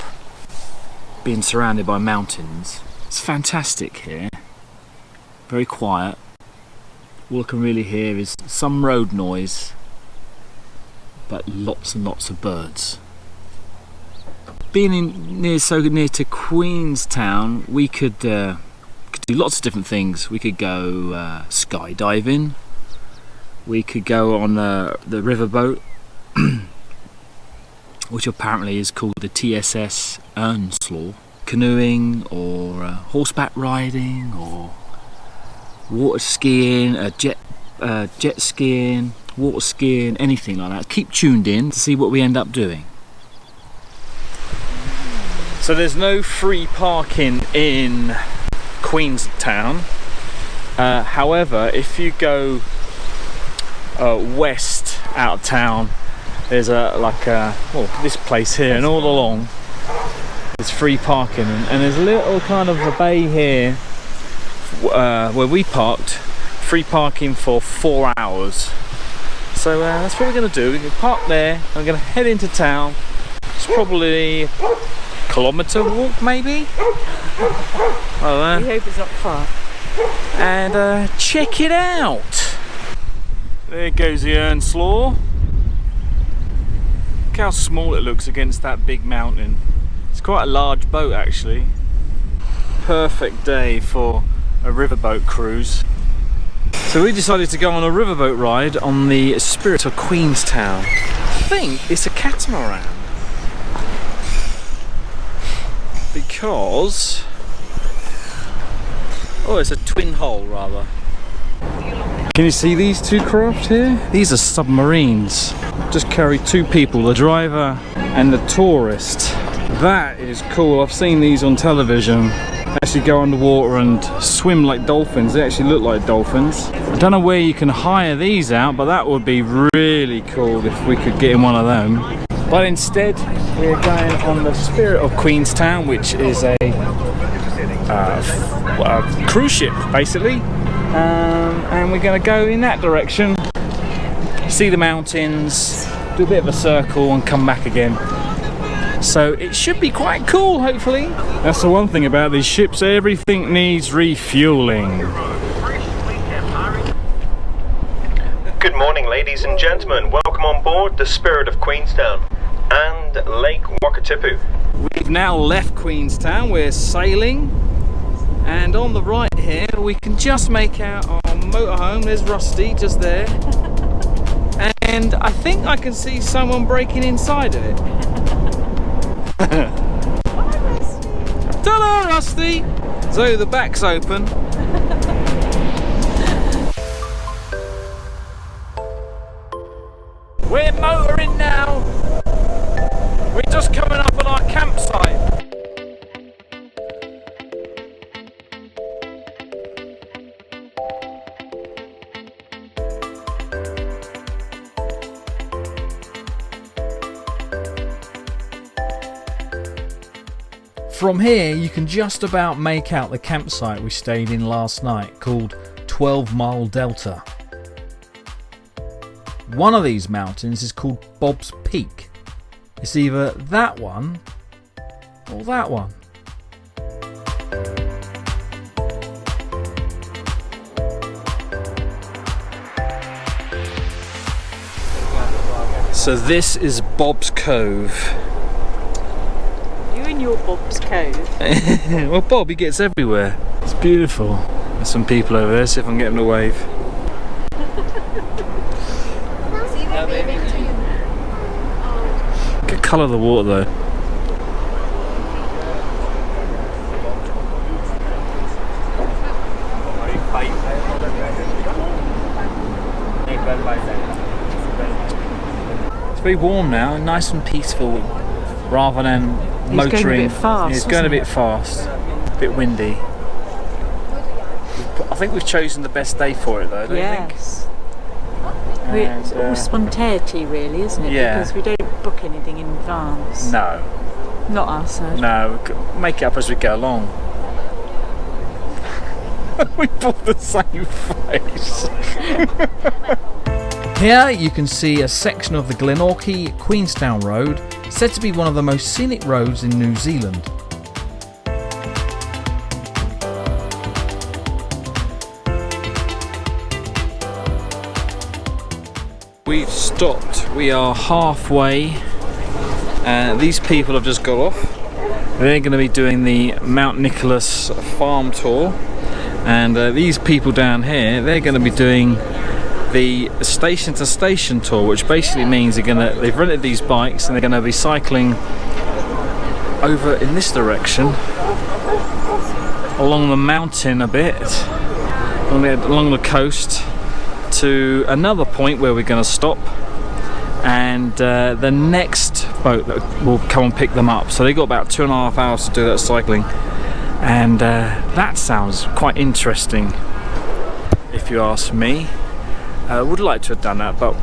being surrounded by mountains. It's fantastic here, very quiet. All I can really hear is some road noise, but lots and lots of birds. Being so near to Queenstown, we could do lots of different things. We could go skydiving, we could go on the riverboat, which apparently is called the TSS Earnslaw, canoeing or horseback riding or water skiing, jet skiing, water skiing, anything like that. Keep tuned in to see what we end up doing. So there's no free parking in Queenstown. However, if you go west out of town, there's this place here, and all along there's free parking, and there's a little kind of a bay here where we parked, free parking for 4 hours. So that's what we're going to do. We're going to park there, and we're going to head into town. It's probably a kilometre walk, maybe. Well, we hope it's not far. And check it out. There goes the Earnslaw. Look how small it looks against that big mountain. It's quite a large boat actually. Perfect day for a riverboat cruise. So we decided to go on a riverboat ride on the Spirit of Queenstown. I think it's a catamaran. Because... oh, it's a twin hull rather. Can you see these two craft here? These are submarines. Just carry 2 people, the driver and the tourist. That is cool. I've seen these on television. Actually go underwater and swim like dolphins. They actually look like dolphins. I don't know where you can hire these out, but that would be really cool if we could get in one of them. But instead we're going on the Spirit of Queenstown, which is a cruise ship basically. And we're going to go in that direction, see the mountains, do a bit of a circle and come back again. So it should be quite cool, hopefully. That's the one thing about these ships, everything needs refueling. Good morning ladies and gentlemen, welcome on board the Spirit of Queenstown and Lake Wakatipu. We've now left Queenstown, we're sailing, and on the right here we can just make out our motorhome. There's Rusty just there. And I think I can see someone breaking inside of it. Ta-da, Rusty! So the back's open. We're motoring now. We're just coming up on our campsite. From here you can just about make out the campsite we stayed in last night, called 12 Mile Delta. One of these mountains is called Bob's Peak. It's either that one or that one. So this is Bob's Cove. In your Bob's Cove. Well, Bob, he gets everywhere. It's beautiful. There's some people over there, see if I can get them to wave. Good colour of the water though. It's very warm now and nice and peaceful rather than motoring. It's going a bit fast. It's going a bit fast, a bit windy. I think we've chosen the best day for it though, don't you think? It's all spontaneity really, isn't it? Yeah. Because we don't book anything in advance? No. Not us, though. No, make it up as we go along. We bought the same face. Here you can see a section of the Glenorchy Queenstown Road, said to be one of the most scenic roads in New Zealand. We've stopped. We are halfway. These people have just got off. They're going to be doing the Mount Nicholas farm tour, and these people down here, they're going to be doing the station to station tour, which basically means they've rented these bikes and they're going to be cycling over in this direction along the mountain a bit, along the coast, to another point where we're going to stop, and the next boat that will come and pick them up. So they've got about 2.5 hours to do that cycling, and that sounds quite interesting if you ask me. I would like to have done that, but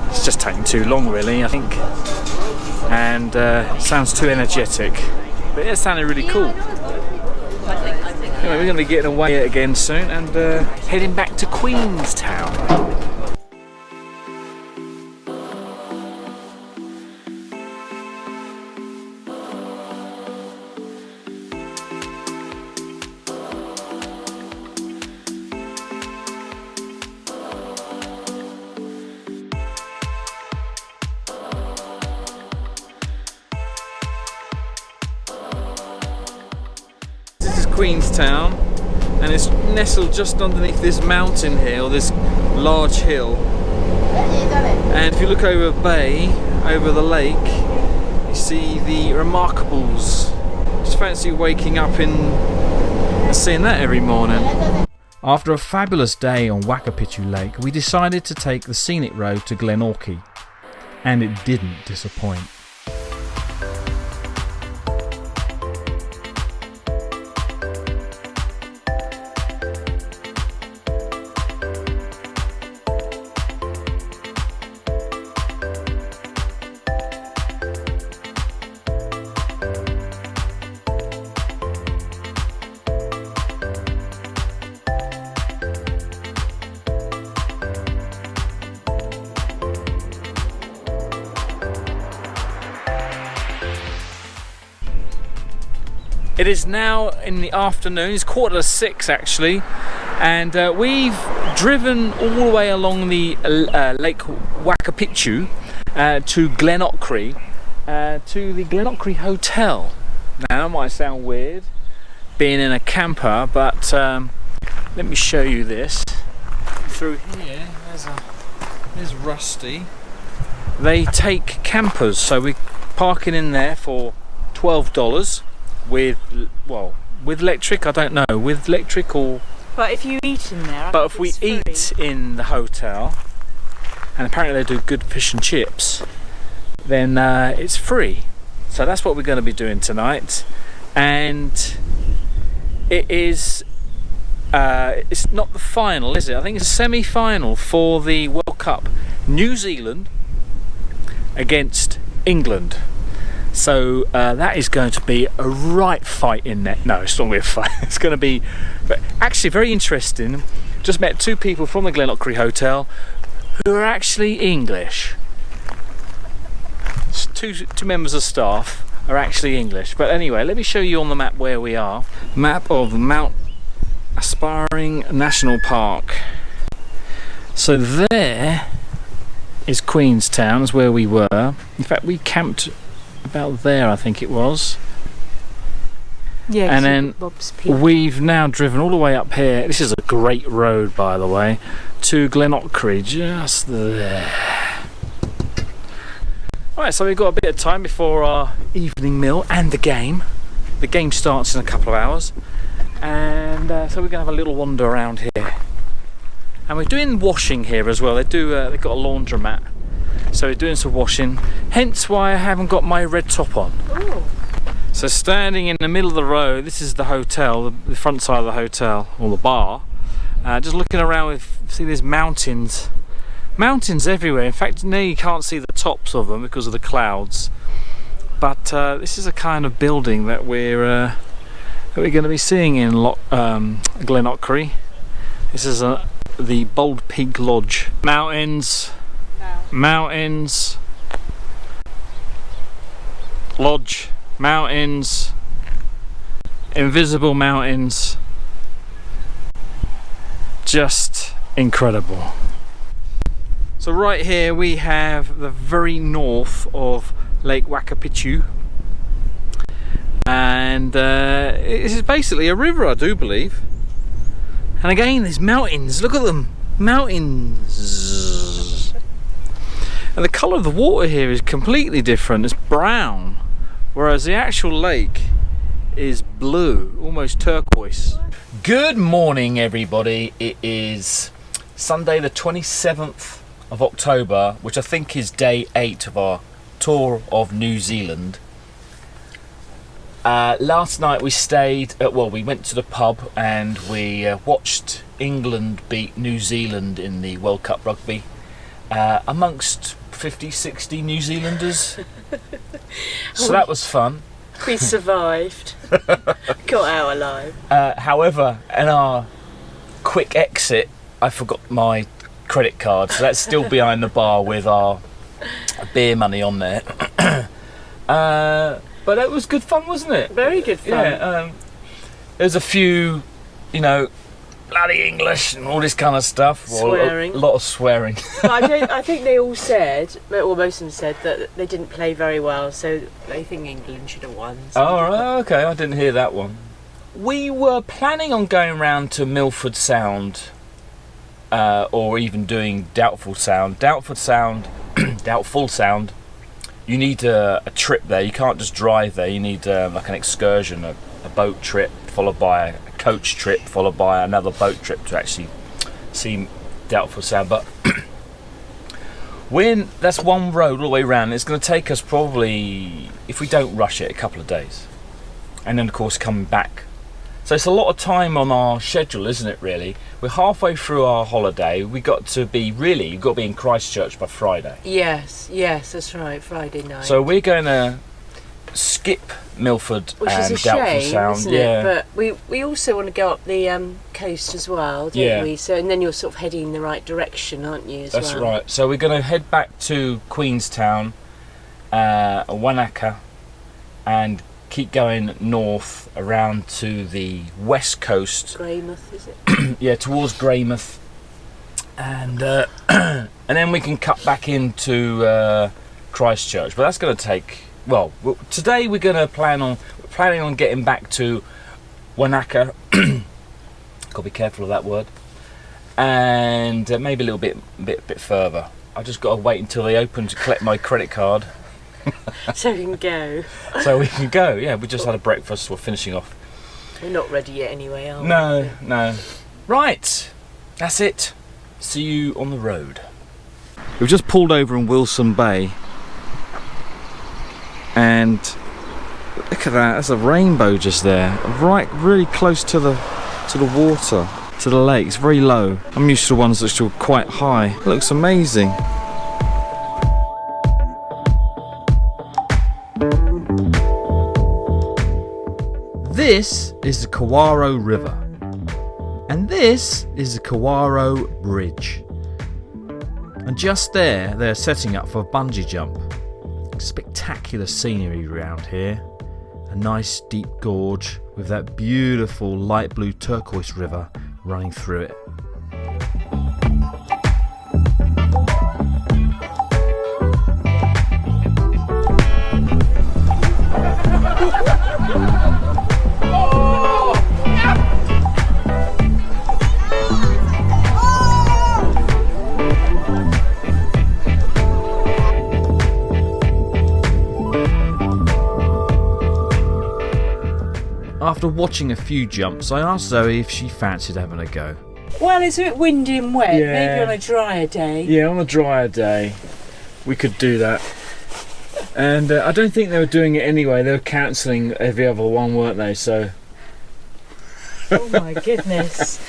it's just taking too long really, I think, and sounds too energetic, but it sounded really cool. Anyway, we're going to be getting away again soon and heading back to Queenstown. Queenstown, and it's nestled just underneath this mountain here, or this large hill, and if you look over a bay, over the lake, you see the Remarkables. Just fancy waking up and seeing that every morning. After a fabulous day on Wakatipu Lake, we decided to take the scenic road to Glenorchy, and it didn't disappoint. It is now in the afternoon, it's 6:15 actually, and we've driven all the way along the Lake Wakatipu to Glenorchy, to the Glenorchy Hotel. Now that might sound weird, being in a camper, but let me show you this. Through here, there's Rusty. They take campers, so we're parking in there for $12. With electric, I don't know, with electric or... But if you eat in there, but if we eat in the hotel, and apparently they do good fish and chips, then it's free. So that's what we're going to be doing tonight, and it is... it's not the final, is it? I think it's a semi-final for the World Cup. New Zealand against England. So that is going to be a right fight in there. No, it's not going to be a fight. It's going to be actually very interesting. Just met two people from the Glenorchy Hotel who are actually English. Two members of staff are actually English. But anyway, let me show you on the map where we are. Map of Mount Aspiring National Park. So there is Queenstown, is where we were. In fact, we camped about there, I think it was. Yeah, and then we've now driven all the way up here. This is a great road, by the way, to Glenorchy, just there. Alright, so we've got a bit of time before our evening meal and the game. The game starts in a couple of hours, and so we're going to have a little wander around here. And we're doing washing here as well. They've got a laundromat. So we're doing some washing, hence why I haven't got my red top on. Ooh. So standing in the middle of the road, this is the hotel, the front side of the hotel, or the bar. Just looking around see these mountains Mountains everywhere. In fact, now you can't see the tops of them because of the clouds. But this is a kind of building that we're going to be seeing in Glenorchy. This is the Bold Pig Lodge. Mountains, mountains, lodge, mountains, invisible mountains. Just incredible. So right here we have the very north of Lake Wakatipu, and this is basically a river, I do believe. And again, there's mountains. Look at them, mountains. And the colour of the water here is completely different. It's brown, whereas the actual lake is blue, almost turquoise. Good morning, everybody. It is Sunday the 27th of October, which I think is day 8 of our tour of New Zealand. Last night we stayed at, well, we went to the pub and we watched England beat New Zealand in the World Cup rugby amongst 50-60 New Zealanders. So that was fun. We survived. Got out alive. However, in our quick exit, I forgot my credit card, so that's still behind the bar with our beer money on there. But it was good fun, wasn't it? Very good fun. Yeah. There's a few, you know, bloody English and all this kind of stuff. Swearing. A lot of swearing. I think they all said, or most of them said, that they didn't play very well, so they think England should have won. Oh, right, okay, I didn't hear that one. We were planning on going round to Milford Sound, or even doing Doubtful Sound. Doubtful Sound, you need a trip there. You can't just drive there. You need like an excursion, a boat trip, followed by a coach trip, followed by another boat trip to actually see Doubtful Sound. But that's one road all the way around. It's going to take us probably, if we don't rush it, a couple of days, and then of course coming back. So it's a lot of time on our schedule, isn't it, really? We're halfway through our holiday. You've got to be in Christchurch by Friday. Yes, that's right, Friday night. So we're going to skip Milford Which and is a Doubtful shame, Sound. isn't Yeah. it? But we also want to go up the coast as well, don't we? So, and then you're sort of heading in the right direction, aren't you, as That's well? right. So we're going to head back to Queenstown, Wanaka, and keep going north around to the west coast. Greymouth, is it? Yeah, towards Greymouth, and then we can cut back into Christchurch. But that's going to take. Well, today we're planning on getting back to Wanaka. Got to be careful of that word, and maybe a little bit further. I just got to wait until they open to collect my credit card. So we can go. So we can go, yeah. We just had a breakfast, we're finishing off. We're not ready yet anyway, are we? No. Right, that's it. See you on the road. We've just pulled over in Wilson Bay. And look at that, there's a rainbow just there. Right, really close to the water, to the lake. It's very low. I'm used to the ones that are quite high. It looks amazing. This is the Kawarau River, and this is the Kawarau Bridge. And just there, they're setting up for a bungee jump. Spectacular scenery around here. A nice deep gorge with that beautiful light blue turquoise river running through it. After watching a few jumps, I asked Zoe if she fancied having a go. Well, it's a bit windy and wet. Yeah. Maybe on a drier day. Yeah, on a drier day, we could do that. And I don't think they were doing it anyway. They were cancelling every other one, weren't they? So. Oh my goodness.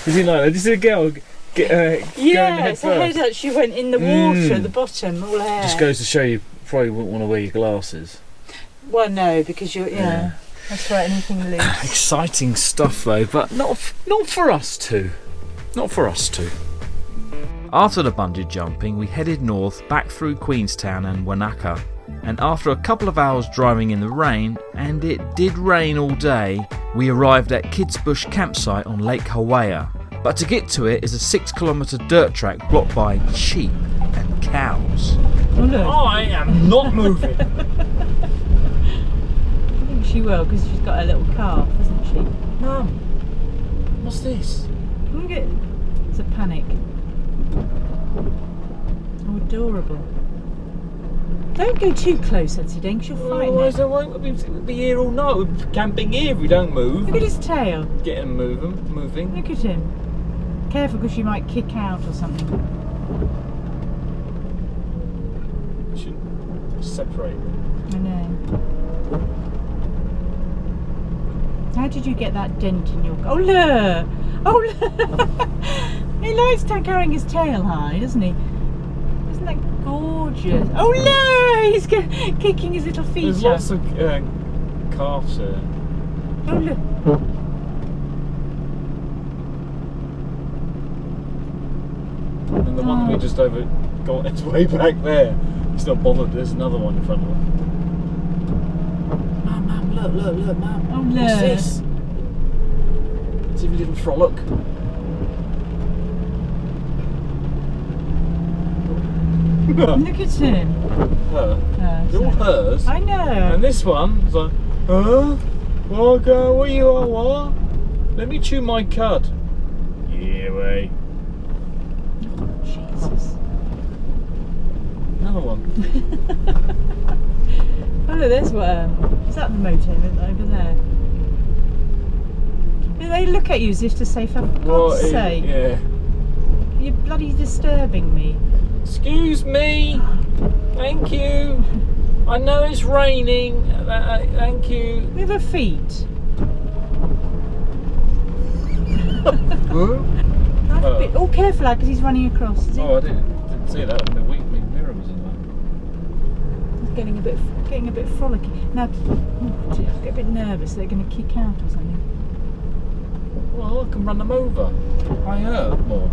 Is he like that? Did you see a girl going head so head first. actually went in the water at the bottom, all hair. Just goes to show you probably wouldn't want to wear your glasses. Well, no, because you're, that's right, anything loose. Exciting stuff though, but not for us two. Not for us two. After the bungee jumping, we headed north back through Queenstown and Wanaka. And after a couple of hours driving in the rain, and it did rain all day, we arrived at Kids Bush campsite on Lake Hawea. But to get to it is a 6-kilometre dirt track blocked by sheep and cows. Oh, look. I am not moving. I think she will, because she's got a little calf, hasn't she? Mum, what's this? Look at it. It's a panic. Oh, adorable. Don't go too close, Etsy Dane, because you'll frighten Otherwise, it. I won't be here all night. We're camping here if we don't move. Look at his tail. Get him moving. Look at him. Careful, because you might kick out or something. Should separate. I know. How did you get that dent in your... Oh, look! Oh, look! He likes carrying his tail high, doesn't he? Isn't that gorgeous? Oh, look! He's kicking his little feet There's up. lots of calves here. Oh, look! And the one we just over got its way back there. He's not bothered. There's another one in front of him. Mum, look, Mum. Oh, look! What's this? Let's have a little frolic. Look at him. Her. They're all sorry. hers. I know. And this one is like, huh? What you are, what? Let me chew my cud. Yeah, way. Jesus. Another one. Oh, look, there's one. Is that the motor over there? They look at you as if to say, for God's sake, Yeah. you're bloody disturbing me. Excuse me. Thank you. I know it's raining. Thank you. Look at her feet. Oh, careful, lad, because he's running across. Is he? Oh, I didn't see that. My mirror was in there. He's getting a bit frolicky. Now, oh dear, I get a bit nervous. They're going to kick out or something. Well, I can run them over. I hurt more.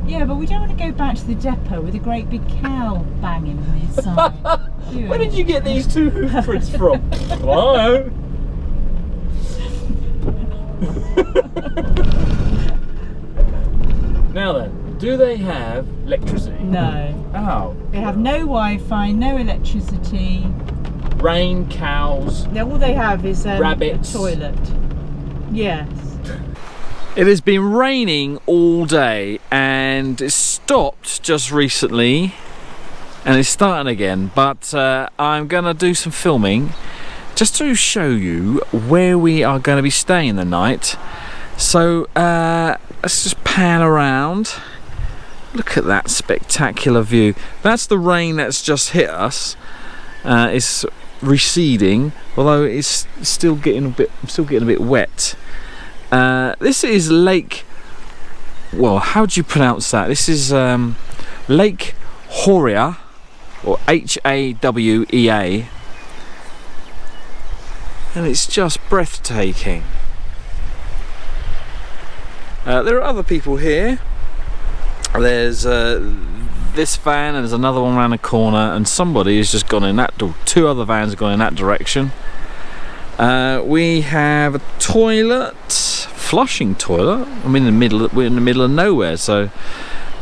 Yeah, but we don't want to go back to the depot with a great big cow banging on his side. Where did you get these two hoof prints from? Hello? Now then, do they have electricity? No. Oh. They have no Wi-Fi, no electricity. Rain, cows. No, all they have is Rabbits. a toilet. Yes. It has been raining all day and it stopped just recently and it's starting again, but I'm going to do some filming just to show you where we are going to be staying the night. So let's just pan around. Look at that spectacular view. That's the rain that's just hit us. It's receding, although it's still getting a bit wet. This is Lake, well, how do you pronounce that? This is Lake Hawea, or Hawea, and it's just breathtaking. There are other people here. There's this van and there's another one around the corner, and somebody has just gone in that door. Two other vans have gone in that direction. We have a toilet, flushing toilet. I'm in the middle. We're in the middle of nowhere, so,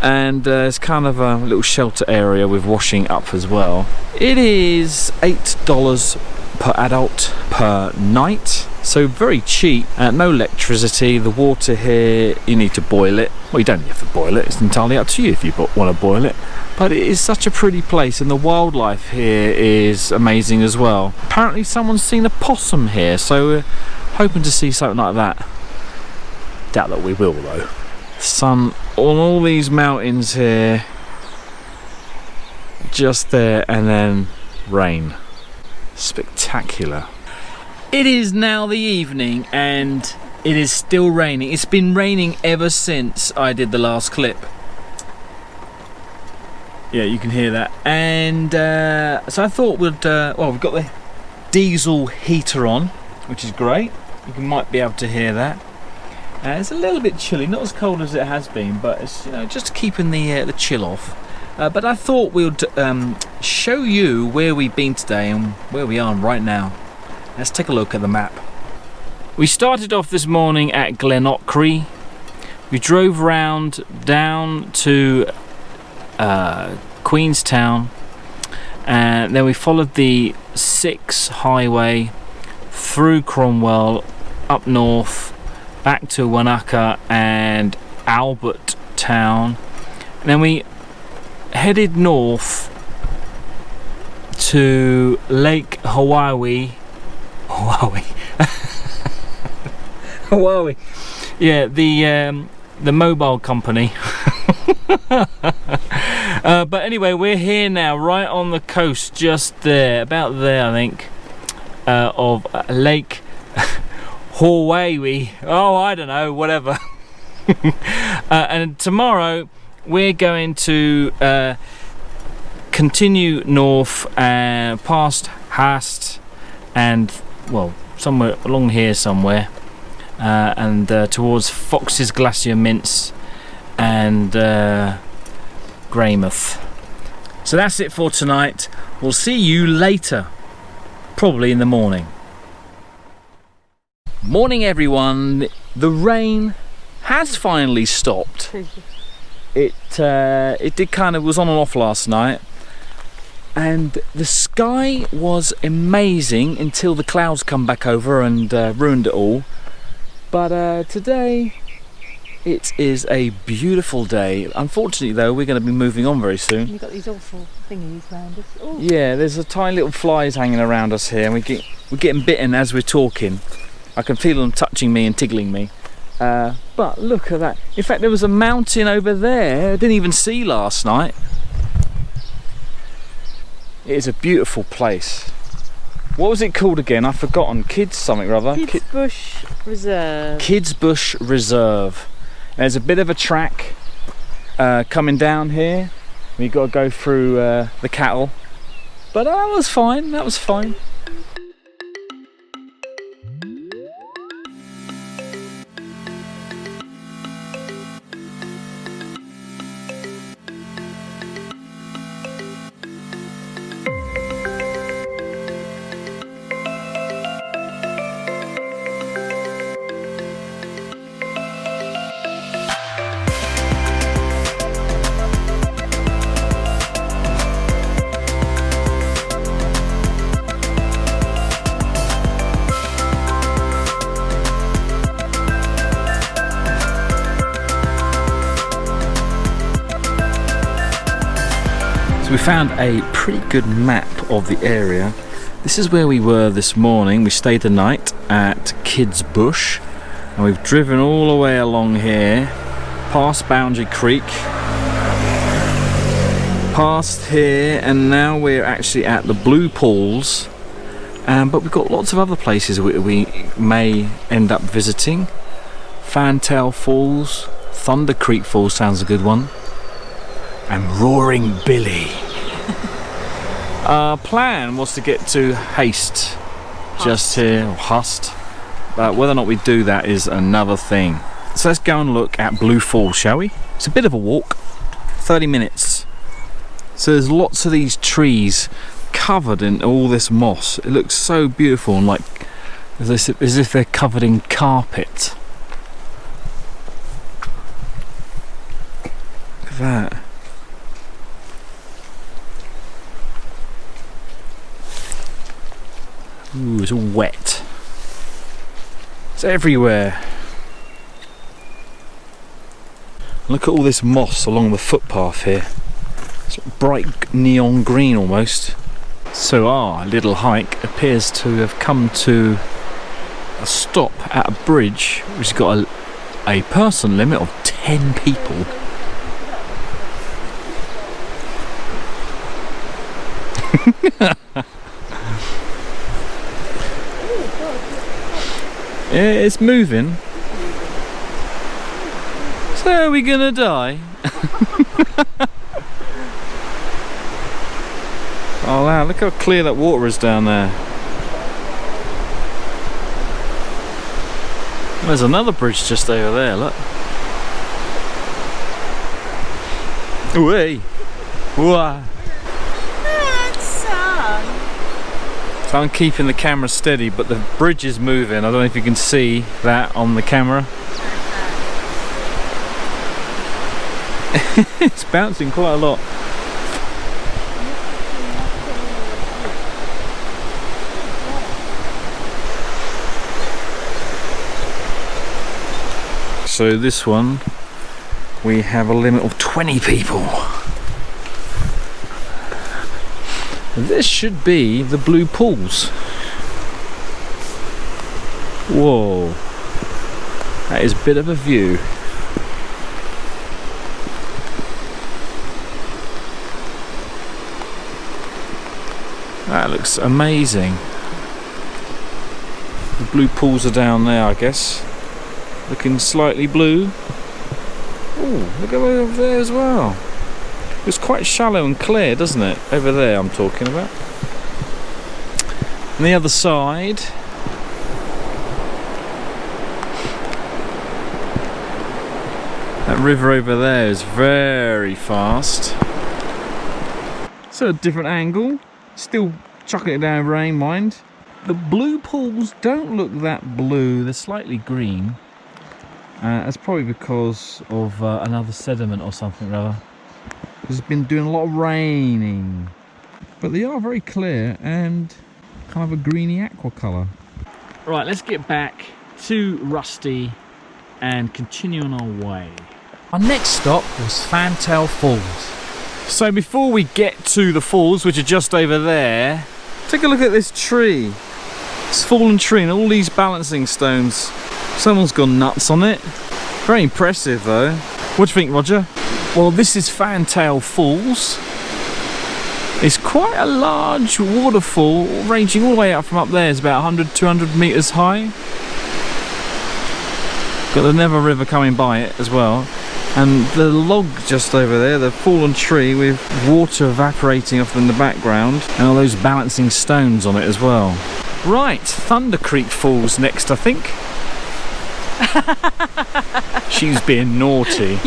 and it's kind of a little shelter area with washing up as well. It is $8 per adult per night, so very cheap. No electricity. The water here, you need to boil it. Well, you don't have to boil it. It's entirely up to you if you want to boil it. But it is such a pretty place, and the wildlife here is amazing as well. Apparently someone's seen a possum here, so we're hoping to see something like that. Doubt that we will though. Sun on all these mountains here, just there, and then rain. Spectacular. It is now the evening and It is still raining. It's been raining ever since I did the last clip. Yeah, you can hear that. And so I thought we'd, well, we've got the diesel heater on, which is great. You might be able to hear that. It's a little bit chilly, not as cold as it has been, but it's, you know, just keeping the chill off. But I thought we'd show you where we've been today and where we are right now. Let's take a look at the map. We started off this morning at Glenorchy. We drove round down to Queenstown, and then we followed the 6 highway through Cromwell, up north, back to Wanaka and Albert Town. And then we headed north to Lake Hawea. Hawea. Yeah, the mobile company. But anyway, we're here now, right on the coast, just there, about there, I think, of Lake Hawea. Oh, I don't know, whatever. And tomorrow we're going to continue north past Haast and, well, somewhere along here somewhere, and towards Fox's Glacier Mints and Greymouth. So that's it for tonight. We'll see you later, probably in the morning. Morning everyone. The rain has finally stopped. It did kind of was on and off last night, and the sky was amazing until the clouds come back over and ruined it all. But today it is a beautiful day. Unfortunately though, we're going to be moving on very soon. You've got these awful thingies around us. Ooh. Yeah, there's a tiny little flies hanging around us here, and we're getting bitten as we're talking. I can feel them touching me and tickling me. But look at that. In fact, there was a mountain over there I didn't even see last night. It is a beautiful place. What was it called again? I've forgotten. Kids something or other. Kids Bush Reserve. Kids Bush Reserve. There's a bit of a track coming down here. We've got to go through the cattle. But that was fine. That was fine. We found a pretty good map of the area. This is where we were this morning. We stayed the night at Kids Bush, and we've driven all the way along here, past Boundary Creek, past here, and now we're actually at the Blue Pools. But we've got lots of other places we may end up visiting. Fantail Falls, Thunder Creek Falls sounds a good one, and Roaring Billy. Our plan was to get to Haast, just here, or Haast, but whether or not we do that is another thing. So let's go and look at Blue Falls, shall we? It's a bit of a walk, 30 minutes. So there's lots of these trees covered in all this moss. It looks so beautiful, and like as if they're covered in carpet. Look at that. Ooh, it's all wet. It's everywhere. Look at all this moss along the footpath here. It's bright neon green almost. So our little hike appears to have come to a stop at a bridge which has got a person limit of 10 people. Yeah, it's moving. Are we gonna die? Oh wow, look how clear that water is down there. There's another bridge just over there, look. Whee! Wow. So I'm keeping the camera steady, but the bridge is moving. I don't know if you can see that on the camera. It's bouncing quite a lot. So this one, we have a limit of 20 people. This should be the blue pools. Whoa, that is a bit of a view. That looks amazing. The blue pools are down there, I guess. Looking slightly blue. Oh, look over there as well. It's quite shallow and clear, doesn't it? Over there I'm talking about. On the other side, that river over there is very fast. So a different angle, still chucking it down rain, mind. The blue pools don't look that blue, they're slightly green. That's probably because of another sediment or something rather. There's been doing a lot of raining, but they are very clear and kind of a greeny aqua colour. Right, let's get back to Rusty and continue on our way. Our next stop was Fantail Falls. So before we get to the falls, which are just over there, take a look at this tree. It's a fallen tree and all these balancing stones. Someone's gone nuts on it. Very impressive though. What do you think, Roger? Well, this is Fantail Falls. It's quite a large waterfall, ranging all the way up from up there. It's about 100, 200 metres high. Got the Never River coming by it as well. And the log just over there, the fallen tree with water evaporating off in the background. And all those balancing stones on it as well. Right, Thunder Creek Falls next, I think. She's being naughty.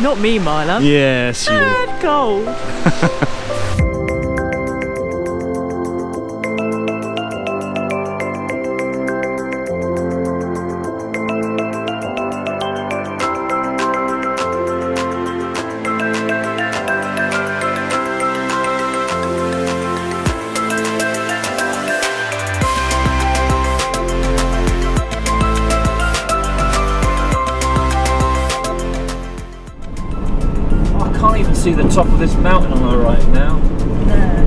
Not me, my love. Yes, you. And cold. See the top of this mountain on our right now. No.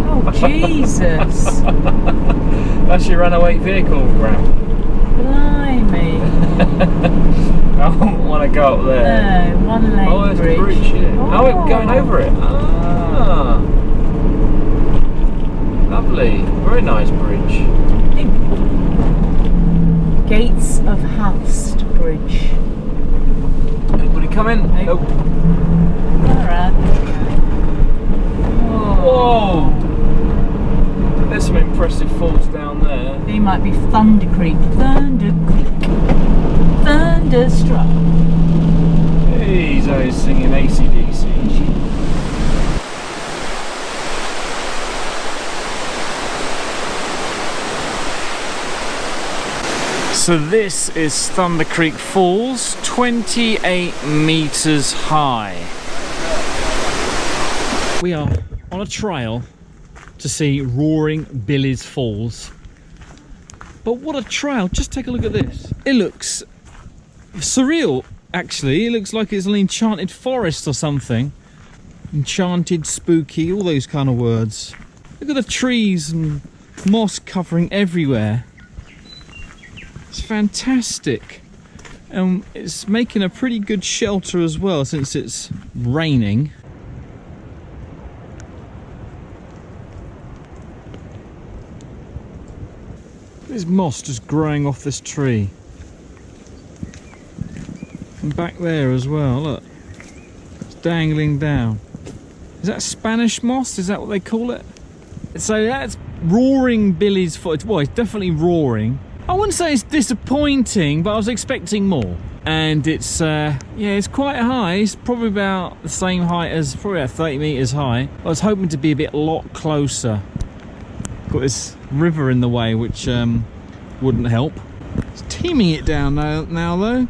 Oh, Jesus. That's your runaway vehicle, Graham. Blimey. I wouldn't want to go up there. No, one lane there's bridge. the bridge here. Oh, we're going over it. Ah. Lovely. Very nice bridge. Gates of Haast Bridge. Anybody coming? Nope. Alright. Whoa! There's some impressive falls down there. They might be Thunder Creek. Thunder Creek. Thunderstruck. Hey, Zoe's singing AC/DC. So this is Thunder Creek Falls, 28 metres high. We are on a trail to see Roaring Billy's Falls. But what a trail, just take a look at this. It looks surreal, actually. It looks like it's an enchanted forest or something. Enchanted, spooky, all those kind of words. Look at the trees and moss covering everywhere. It's fantastic. It's making a pretty good shelter as well since it's raining. There's moss just growing off this tree. And back there as well, look. It's dangling down. Is that Spanish moss? Is that what they call it? So that's roaring Billy's foot. Well, it's definitely roaring. I wouldn't say it's disappointing, but I was expecting more. And it's, yeah, it's quite high. It's probably about the same height as, probably about 30 metres high. I was hoping to be a lot closer. Got this river in the way, which wouldn't help. It's teaming it down now though.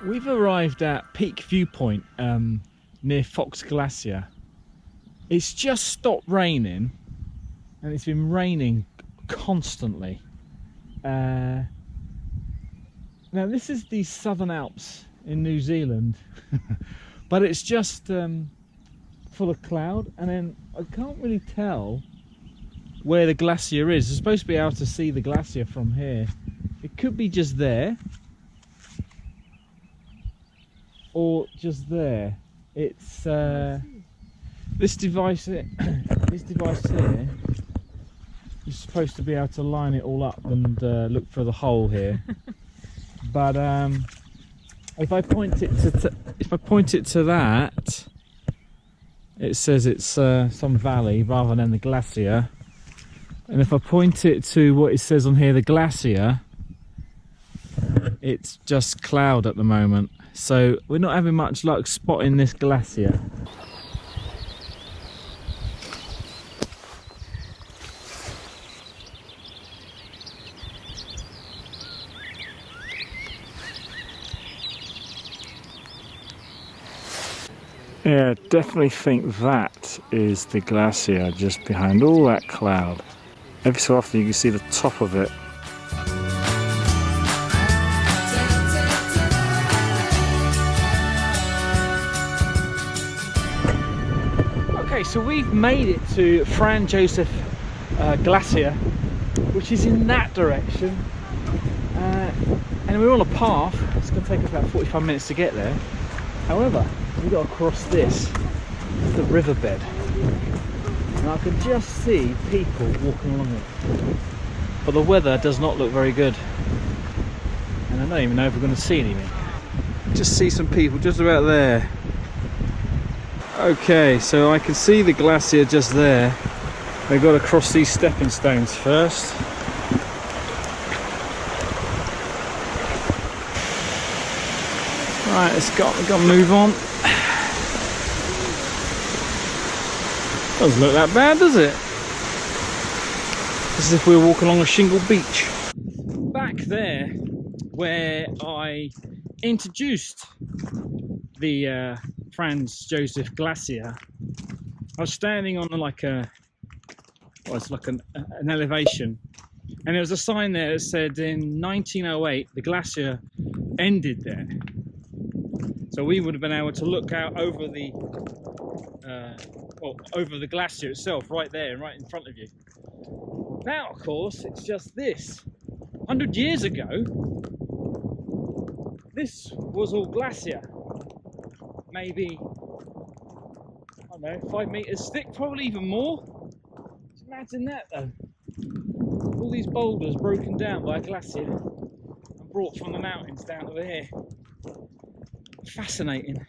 We've arrived at Peak Viewpoint near Fox Glacier. It's just stopped raining, and it's been raining constantly. Now this is the Southern Alps in New Zealand, but it's just full of cloud, and then I can't really tell where the glacier is. You're supposed to be able to see the glacier from here. It could be just there, or just there. It's this device here. This device here. You're supposed to be able to line it all up and look for the hole here. But if I point it to that, it says it's some valley rather than the glacier. And if I point it to what it says on here, the glacier, it's just cloud at the moment. So we're not having much luck spotting this glacier. Yeah, I definitely think that is the glacier just behind all that cloud. Every so often you can see the top of it. Okay, so we've made it to Franz Josef Glacier, which is in that direction. And we're on a path. It's going to take us about 45 minutes to get there. However, we've got to cross this, the riverbed. And I can just see people walking along it. But the weather does not look very good. And I don't even know if we're going to see anything. Just see some people just about there. Okay, so I can see the glacier just there. They've got to cross these stepping stones first. Right, we've got to move on. Doesn't look that bad, does it? As if we were walking along a shingle beach. Back there, where I introduced the Franz Josef Glacier, I was standing on like a, well, it's like an elevation, and there was a sign there that said in 1908 the glacier ended there. So we would have been able to look out over the over the glacier itself, right there, right in front of you. Now, of course, it's just this. 100 years ago, this was all glacier. Maybe, I don't know, 5 meters thick, probably even more. Just imagine that though. All these boulders broken down by a glacier and brought from the mountains down over here. Fascinating.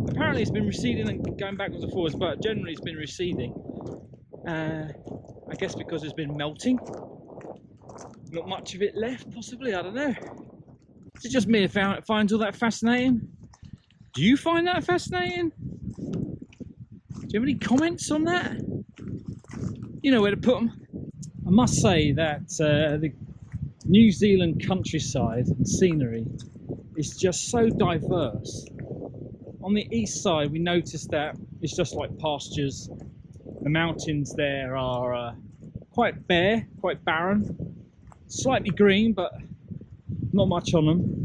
Apparently it's been receding and going backwards and forwards, but generally it's been receding. I guess because there's been melting. Not much of it left, possibly, I don't know. Is it just me who finds all that fascinating? Do you find that fascinating? Do you have any comments on that? You know where to put them. I must say that the New Zealand countryside and scenery is just so diverse. On the east side, we noticed that it's just like pastures. The mountains there are quite bare, quite barren, slightly green, but not much on them.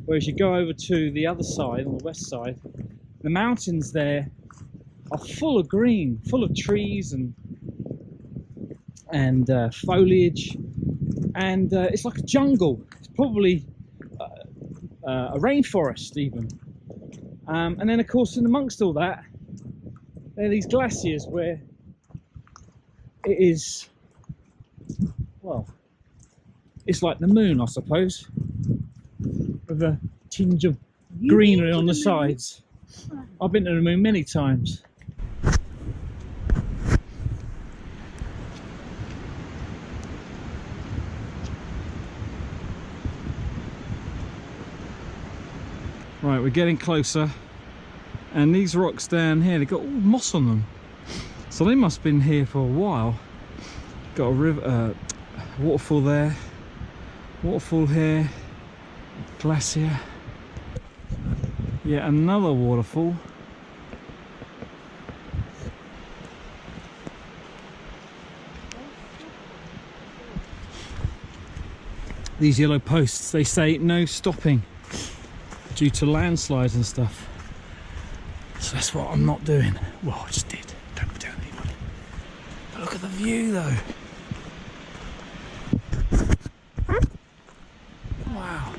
Whereas you go over to the other side, on the west side, the mountains there are full of green, full of trees and foliage, and it's like a jungle. It's probably a rainforest even. And then of course in amongst all that, there are these glaciers where it is, well, it's like the moon, I suppose, with a tinge of greenery on the sides. I've been to the moon many times. Right, we're getting closer, and these rocks down here, they've got all moss on them, so they must have been here for a while. Got a river, waterfall there, waterfall here, glacier, yet another waterfall. These yellow posts, they say no stopping due to landslides and stuff. So that's what I'm not doing. Well, I just did. Don't tell anybody. But look at the view though. Wow.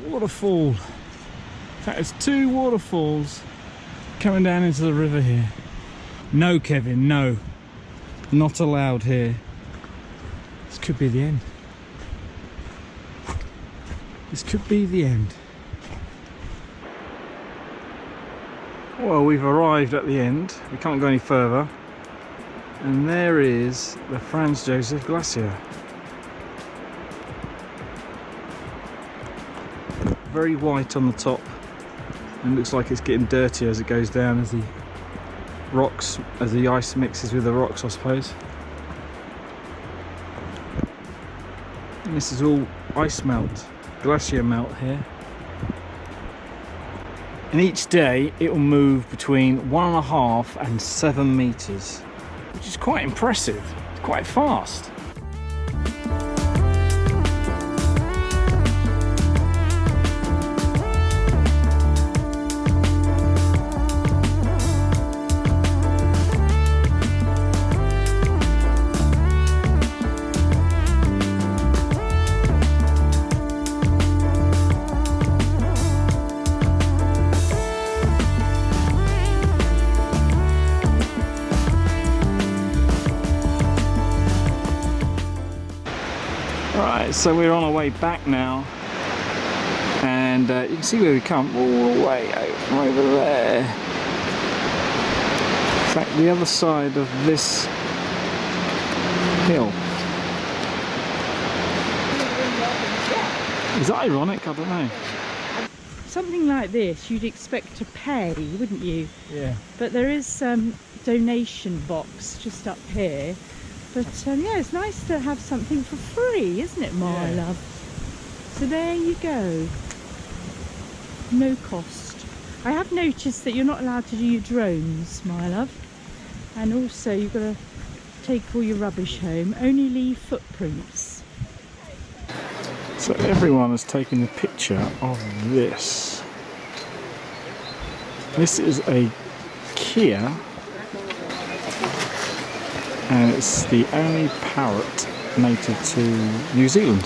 Waterfall. In fact, there's two waterfalls coming down into the river here. No, Kevin, no. Not allowed here. This could be the end. This could be the end. Well, we've arrived at the end. We can't go any further. And there is the Franz Josef Glacier. Very white on the top. And looks like it's getting dirtier as it goes down, as the rocks, as the ice mixes with the rocks, I suppose. And this is all ice melt. Glacier melt here, and each day it will move between 1.5 and 7 meters, which is quite impressive. It's quite fast. So we're on our way back now, and you can see where we come all the way out from over there. In fact, the other side of this hill. Is that ironic? I don't know. Something like this you'd expect to pay, wouldn't you? Yeah. But there is some donation box just up here. But yeah, it's nice to have something for free, isn't it, my love? So there you go. No cost. I have noticed that you're not allowed to do your drones, my love. And also you've got to take all your rubbish home. Only leave footprints. So everyone has taken a picture of this. This is a Kia. And it's the only parrot native to New Zealand.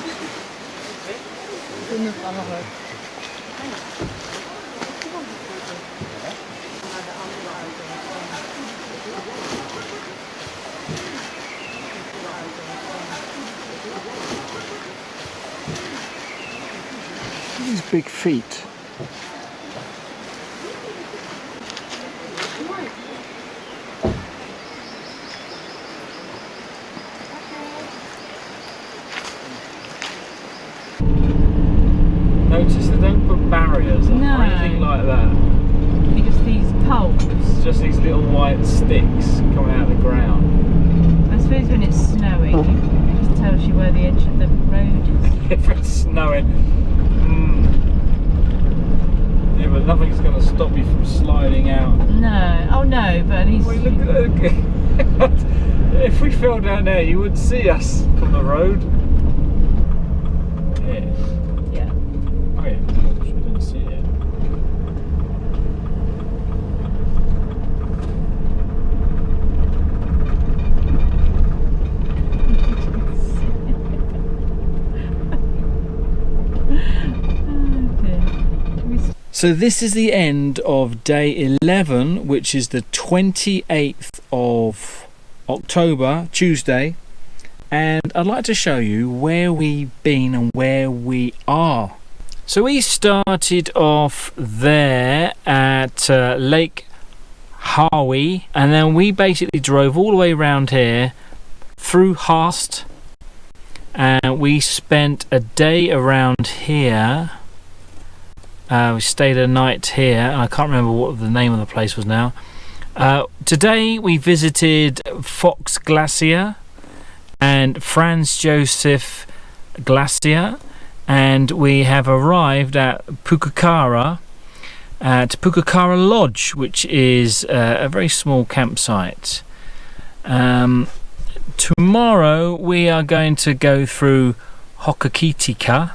These big feet. just these little white sticks coming out of the ground. I suppose when it's snowing, it just tells you where the edge of the road is. If it's snowing. Yeah, but nothing's going to stop you from sliding out. No, oh no, but at least... Wait, look. If we fell down there, you wouldn't see us from the road. Yeah. Yeah. Oh yeah, we didn't see it. So this is the end of day 11, which is the 28th of October, Tuesday, and I'd like to show you where we've been and where we are. So we started off there at Lake Hawea, and then we basically drove all the way around here through Haast, and we spent a day around here. We stayed a night here, and I can't remember what the name of the place was now. Today we visited Fox Glacier and Franz Josef Glacier, and we have arrived at Pukekura Lodge, which is a very small campsite. Tomorrow we are going to go through Wakatipu.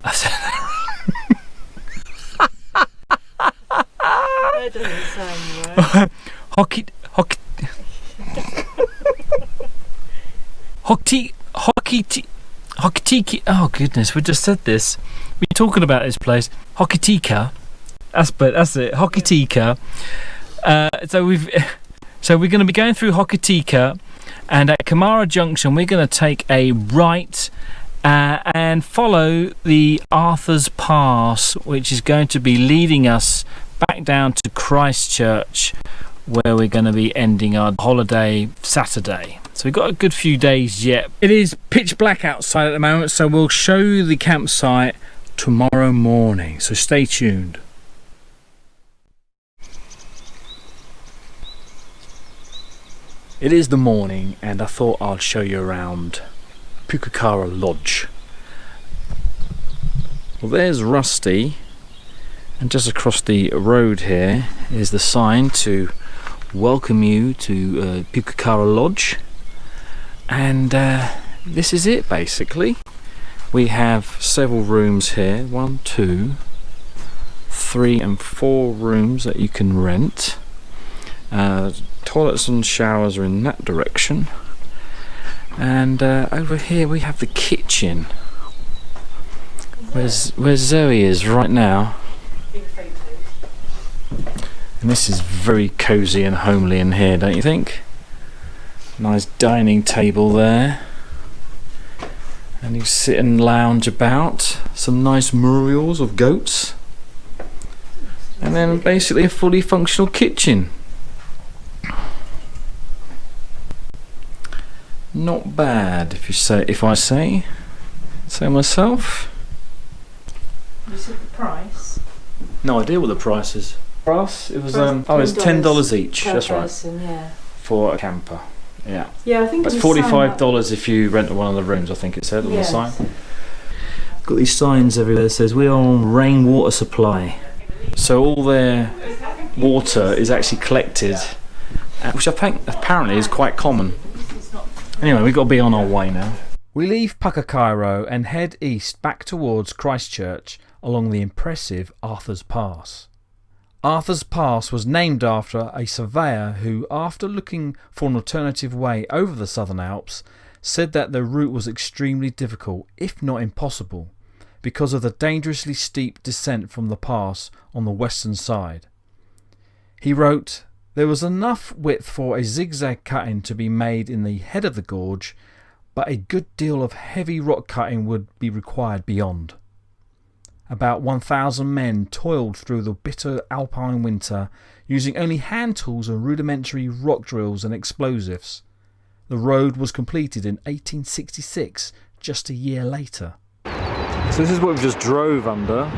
I said that That doesn't sound right. Wakatipu. Oh goodness, we just said this. We're talking about this place, Wakatipu. That's it, Wakatipu. So we're going to be going through Wakatipu, and at Kawarau Junction we're going to take a right and follow the Arthur's Pass, which is going to be leading us back down to Christchurch, where we're going to be ending our holiday Saturday. So we've got a good few days yet. It is pitch black outside at the moment, so we'll show you the campsite tomorrow morning, so stay tuned. It is the morning, and I thought I'd show you around Pukekura Lodge. Well, there's Rusty, and just across the road here is the sign to welcome you to Pukekura Lodge, and this is it basically. We have several rooms here, 1, 2, 3 and 4 rooms that you can rent. Toilets and showers are in that direction, and over here we have the kitchen, where Zoe is right now. And this is very cosy and homely in here, don't you think? Nice dining table there, and you sit and lounge about. Some nice murals of goats, and then basically a fully functional kitchen. Not bad, if I say so myself. You said the price? No idea what the price is. Price? It was it's $10 each. That's person, right. Yeah. For a camper. Yeah. Yeah, I think it's $45 if you rent one of the rooms. I think it said on the sign. Got these signs everywhere that says we are on rainwater supply. So all their water is actually collected, which I think apparently is quite common. Anyway, we've got to be on our way now. We leave Pukekura and head east back towards Christchurch along the impressive Arthur's Pass. Arthur's Pass was named after a surveyor who, after looking for an alternative way over the Southern Alps, said that the route was extremely difficult, if not impossible, because of the dangerously steep descent from the pass on the western side. He wrote, "There was enough width for a zigzag cutting to be made in the head of the gorge, but a good deal of heavy rock cutting would be required beyond." About 1,000 men toiled through the bitter alpine winter, using only hand tools and rudimentary rock drills and explosives. The road was completed in 1866, just a year later. So this is what we just drove under.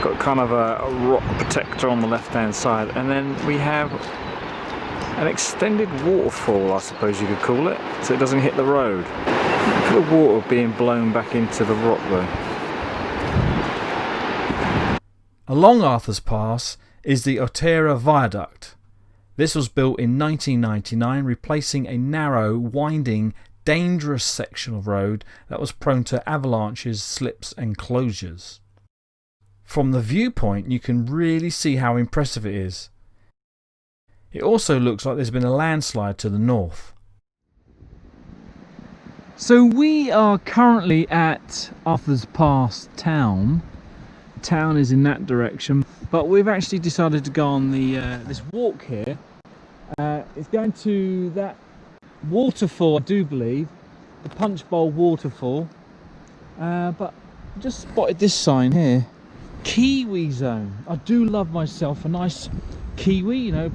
Got got kind of a rock protector on the left hand side, and then we have an extended waterfall, I suppose you could call it, so it doesn't hit the road. Look at the water being blown back into the rock though. Along Arthur's Pass is the Otera Viaduct. This was built in 1999, replacing a narrow, winding, dangerous section of road that was prone to avalanches, slips and closures. From the viewpoint you can really see how impressive it is. It also looks like there's been a landslide to the north. So we are currently at Arthur's Pass town. The town is in that direction, but we've actually decided to go on the this walk here. It's going to that waterfall, I do believe, the Punchbowl waterfall. But I just spotted this sign here, Kiwi Zone. I do love myself a nice kiwi, you know,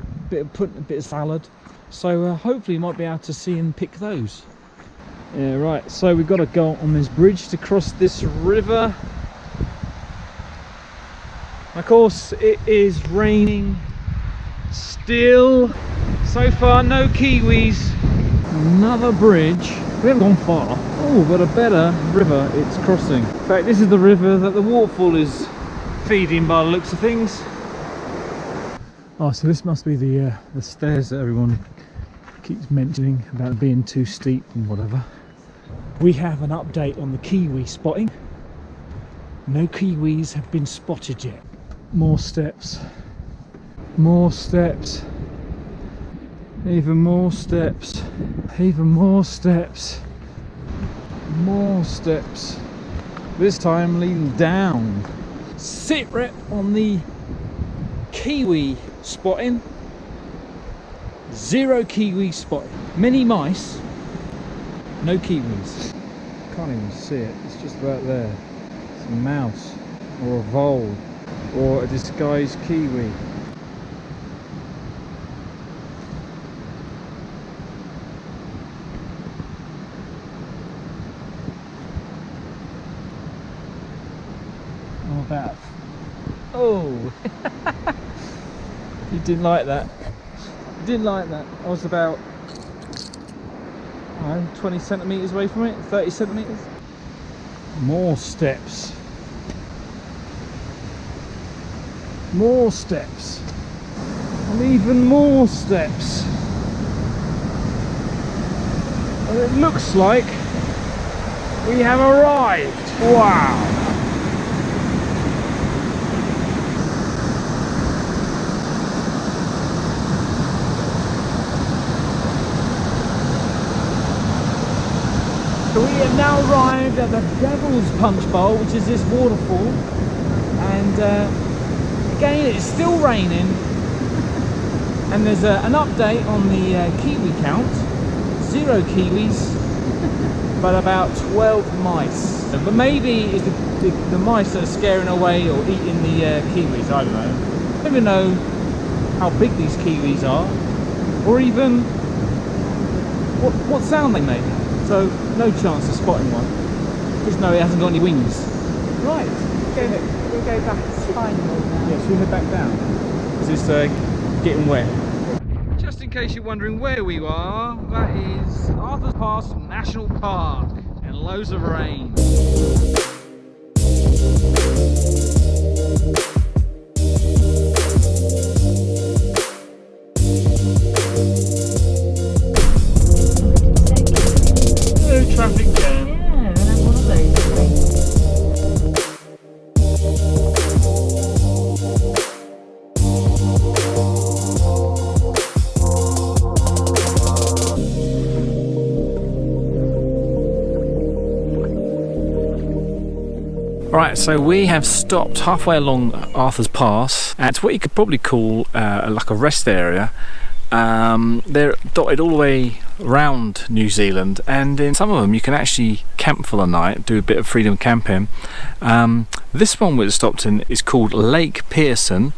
putting a bit of salad. So hopefully you might be able to see and pick those. Yeah, right. So we've got to go on this bridge to cross this river. Of course, it is raining still. So far, no kiwis. Another bridge. We haven't gone far. Oh, but a better river it's crossing. In fact, this is the river that the waterfall is feeding by the looks of things. Oh, so this must be the stairs that everyone keeps mentioning about being too steep and whatever. We have an update on the kiwi spotting. No kiwis have been spotted yet. More steps. More steps. Even more steps. Even more steps. More steps. This time leading down. Sit rep on the kiwi spotting. 0 kiwi spotted. Many mice. No kiwis. Can't even see it. It's just about there. It's a mouse or a vole or a disguised kiwi. Oh, about. Oh, you didn't like that. You didn't like that. I was about 20 centimetres away from it, 30 centimetres. More steps. More steps. And even more steps. And it looks like we have arrived. Wow. So we have now arrived at the Devil's Punchbowl, which is this waterfall, and again it's still raining, and there's an update on the kiwi count. 0 kiwis, but about 12 mice. But maybe it's the mice that are scaring away or eating the kiwis, I don't know. I don't even know how big these kiwis are, or even what sound they make. So no chance of spotting one. Just know it hasn't got any wings. Right, We'll go back to find them now. yeah, should we head back down? Is this getting wet? Just in case you're wondering where we are, that is Arthur's Pass National Park and loads of rain. Traffic jam. Yeah, and I'm one of those things. Right, so we have stopped halfway along Arthur's Pass at what you could probably call like a rest area. They're dotted all the way around New Zealand, and in some of them you can actually camp for the night, do a bit of freedom camping. This one we stopped in is called Lake Pearson,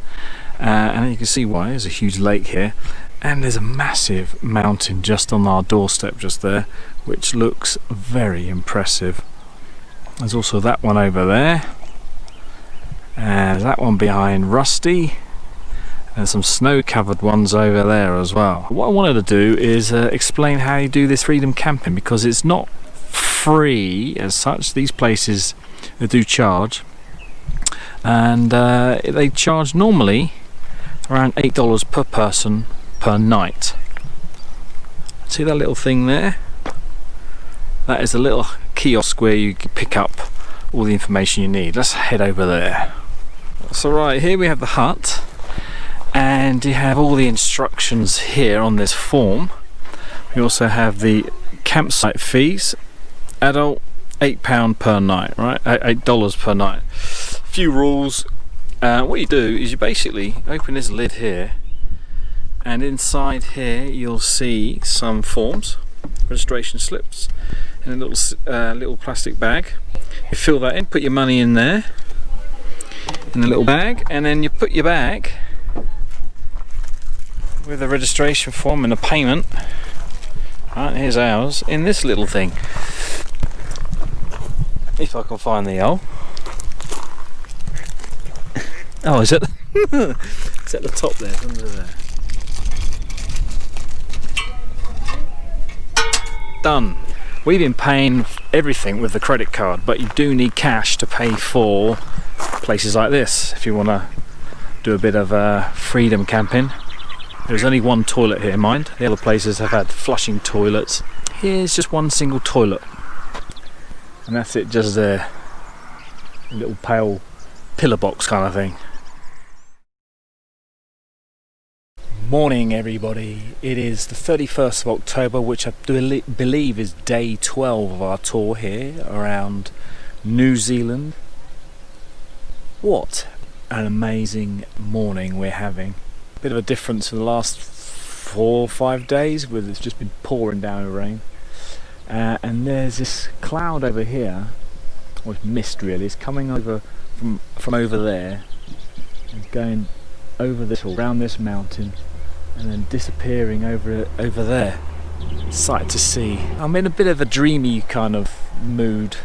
and you can see why. There's a huge lake here, and there's a massive mountain just on our doorstep just there, which looks very impressive. There's also that one over there, And that one behind Rusty. There's some snow-covered ones over there as well. What I wanted to do is explain how you do this freedom camping, because it's not free as such. These places, they do charge, and they charge normally around $8 per person per night. See that little thing there? That is a little kiosk where you can pick up all the information you need. Let's head over there. So right here we have the hut, and you have all the instructions here on this form. We also have the campsite fees. Adult £8 per night, right? $8 per night. Few rules. What you do is you basically open this lid here, and inside here you'll see some forms, registration slips, in a little plastic bag. You fill that in, put your money in there, in the little bag, and then you put your bag with a registration form and a payment. Right, here's ours in this little thing. If I can find the hole. Oh, is it? It's at the top there, it's under there. Done. We've been paying everything with the credit card, but you do need cash to pay for places like this if you want to do a bit of freedom camping. There's only one toilet here, mind. The other places have had flushing toilets. Here's just one single toilet, and that's it, just there. A little pale pillar box kind of thing. Morning everybody, it is the 31st of October, which I believe is day 12 of our tour here around New Zealand. What an amazing morning we're having. Bit of a difference in the last 4 or 5 days, where it's just been pouring down with rain. And there's this cloud over here, or it's mist really, it's coming over from over there and going over this, around this mountain, and then disappearing over there. Sight to see. I'm in a bit of a dreamy kind of mood.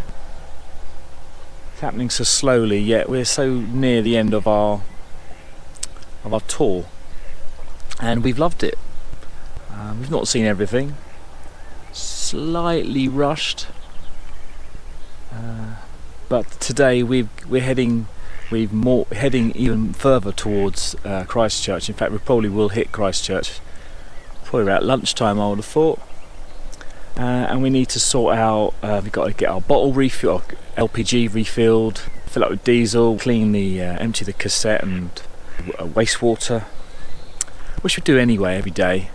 It's happening so slowly, yet we're so near the end of our tour, and we've loved it. We've not seen everything. Slightly rushed, but today we're heading even further towards Christchurch. In fact, we probably will hit Christchurch probably about lunchtime, I would have thought. And we need to sort out, we've got to get our bottle refilled, LPG refilled, fill up with diesel, clean empty the cassette and wastewater, which we do anyway every day.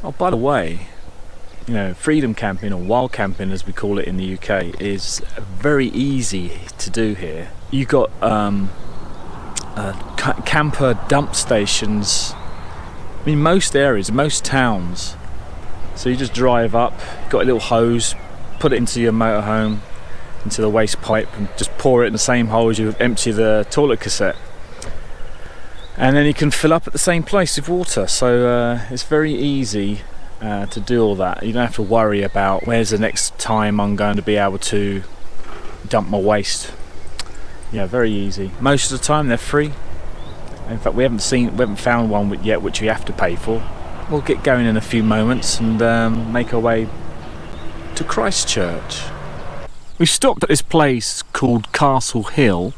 Oh, by the way, you know, freedom camping, or wild camping as we call it in the UK, is very easy to do here. You got camper dump stations. I mean, most areas, most towns. So you just drive up, got a little hose, put it into your motorhome, into the waste pipe, and just pour it in the same hole as you empty the toilet cassette. And then you can fill up at the same place with water. So it's very easy to do all that. You don't have to worry about where's the next time I'm going to be able to dump my waste. Yeah, very easy. Most of the time they're free. In fact, we haven't found one yet which we have to pay for. We'll get going in a few moments and make our way to Christchurch. We stopped at this place called Castle Hill.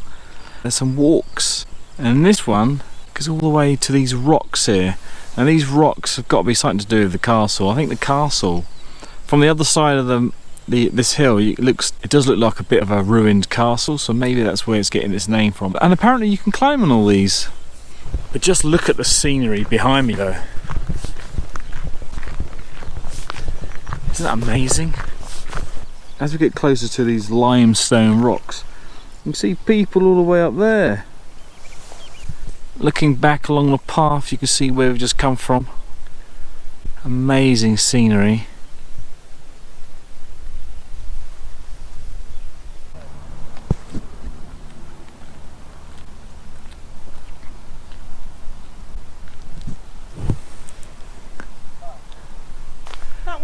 There's some walks, and this one goes all the way to these rocks here. And these rocks have got to be something to do with the castle. I think the castle, from the other side of this hill, it does look like a bit of a ruined castle, so maybe that's where it's getting its name from. And apparently you can climb on all these. But just look at the scenery behind me though. Isn't that amazing? As we get closer to these limestone rocks, you can see people all the way up there. Looking back along the path, you can see where we've just come from. Amazing scenery.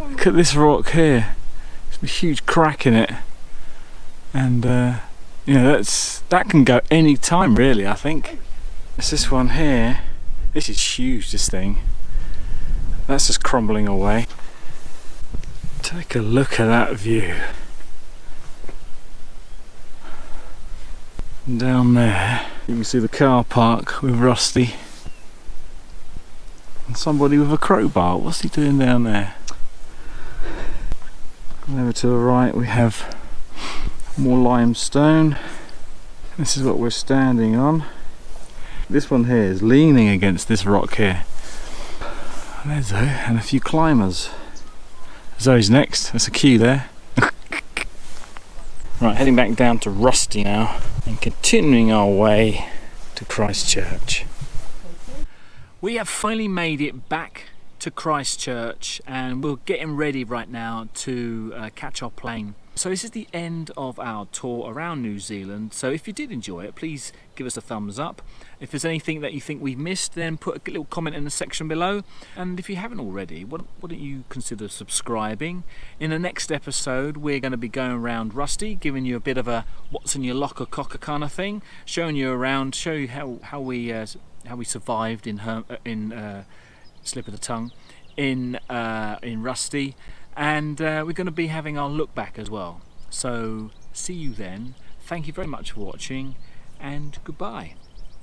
Look at this rock here. There's a huge crack in it, and Yeah, that can go any time really, I think. It's this one here. This is huge, this thing. That's just crumbling away. Take a look at that view. And down there, you can see the car park with Rusty. And somebody with a crowbar. What's he doing down there? And over to the right we have more limestone. This is what we're standing on. This one here is leaning against this rock here. There's Zoe and a few climbers. Zoe's next, there's a queue there. Right, heading back down to Rusty now and continuing our way to Christchurch. We have finally made it back to Christchurch and we're getting ready right now to catch our plane. So this is the end of our tour around New Zealand. So if you did enjoy it, please give us a thumbs up. If there's anything that you think we've missed, then put a little comment in the section below. And if you haven't already, why don't you consider subscribing? In the next episode, we're going to be going around Rusty, giving you a bit of a what's in your locker cocker kind of thing, showing you around, show you how we survived in slip of the tongue in Rusty. And we're going to be having our look back as well. So see you then. Thank you very much for watching and goodbye.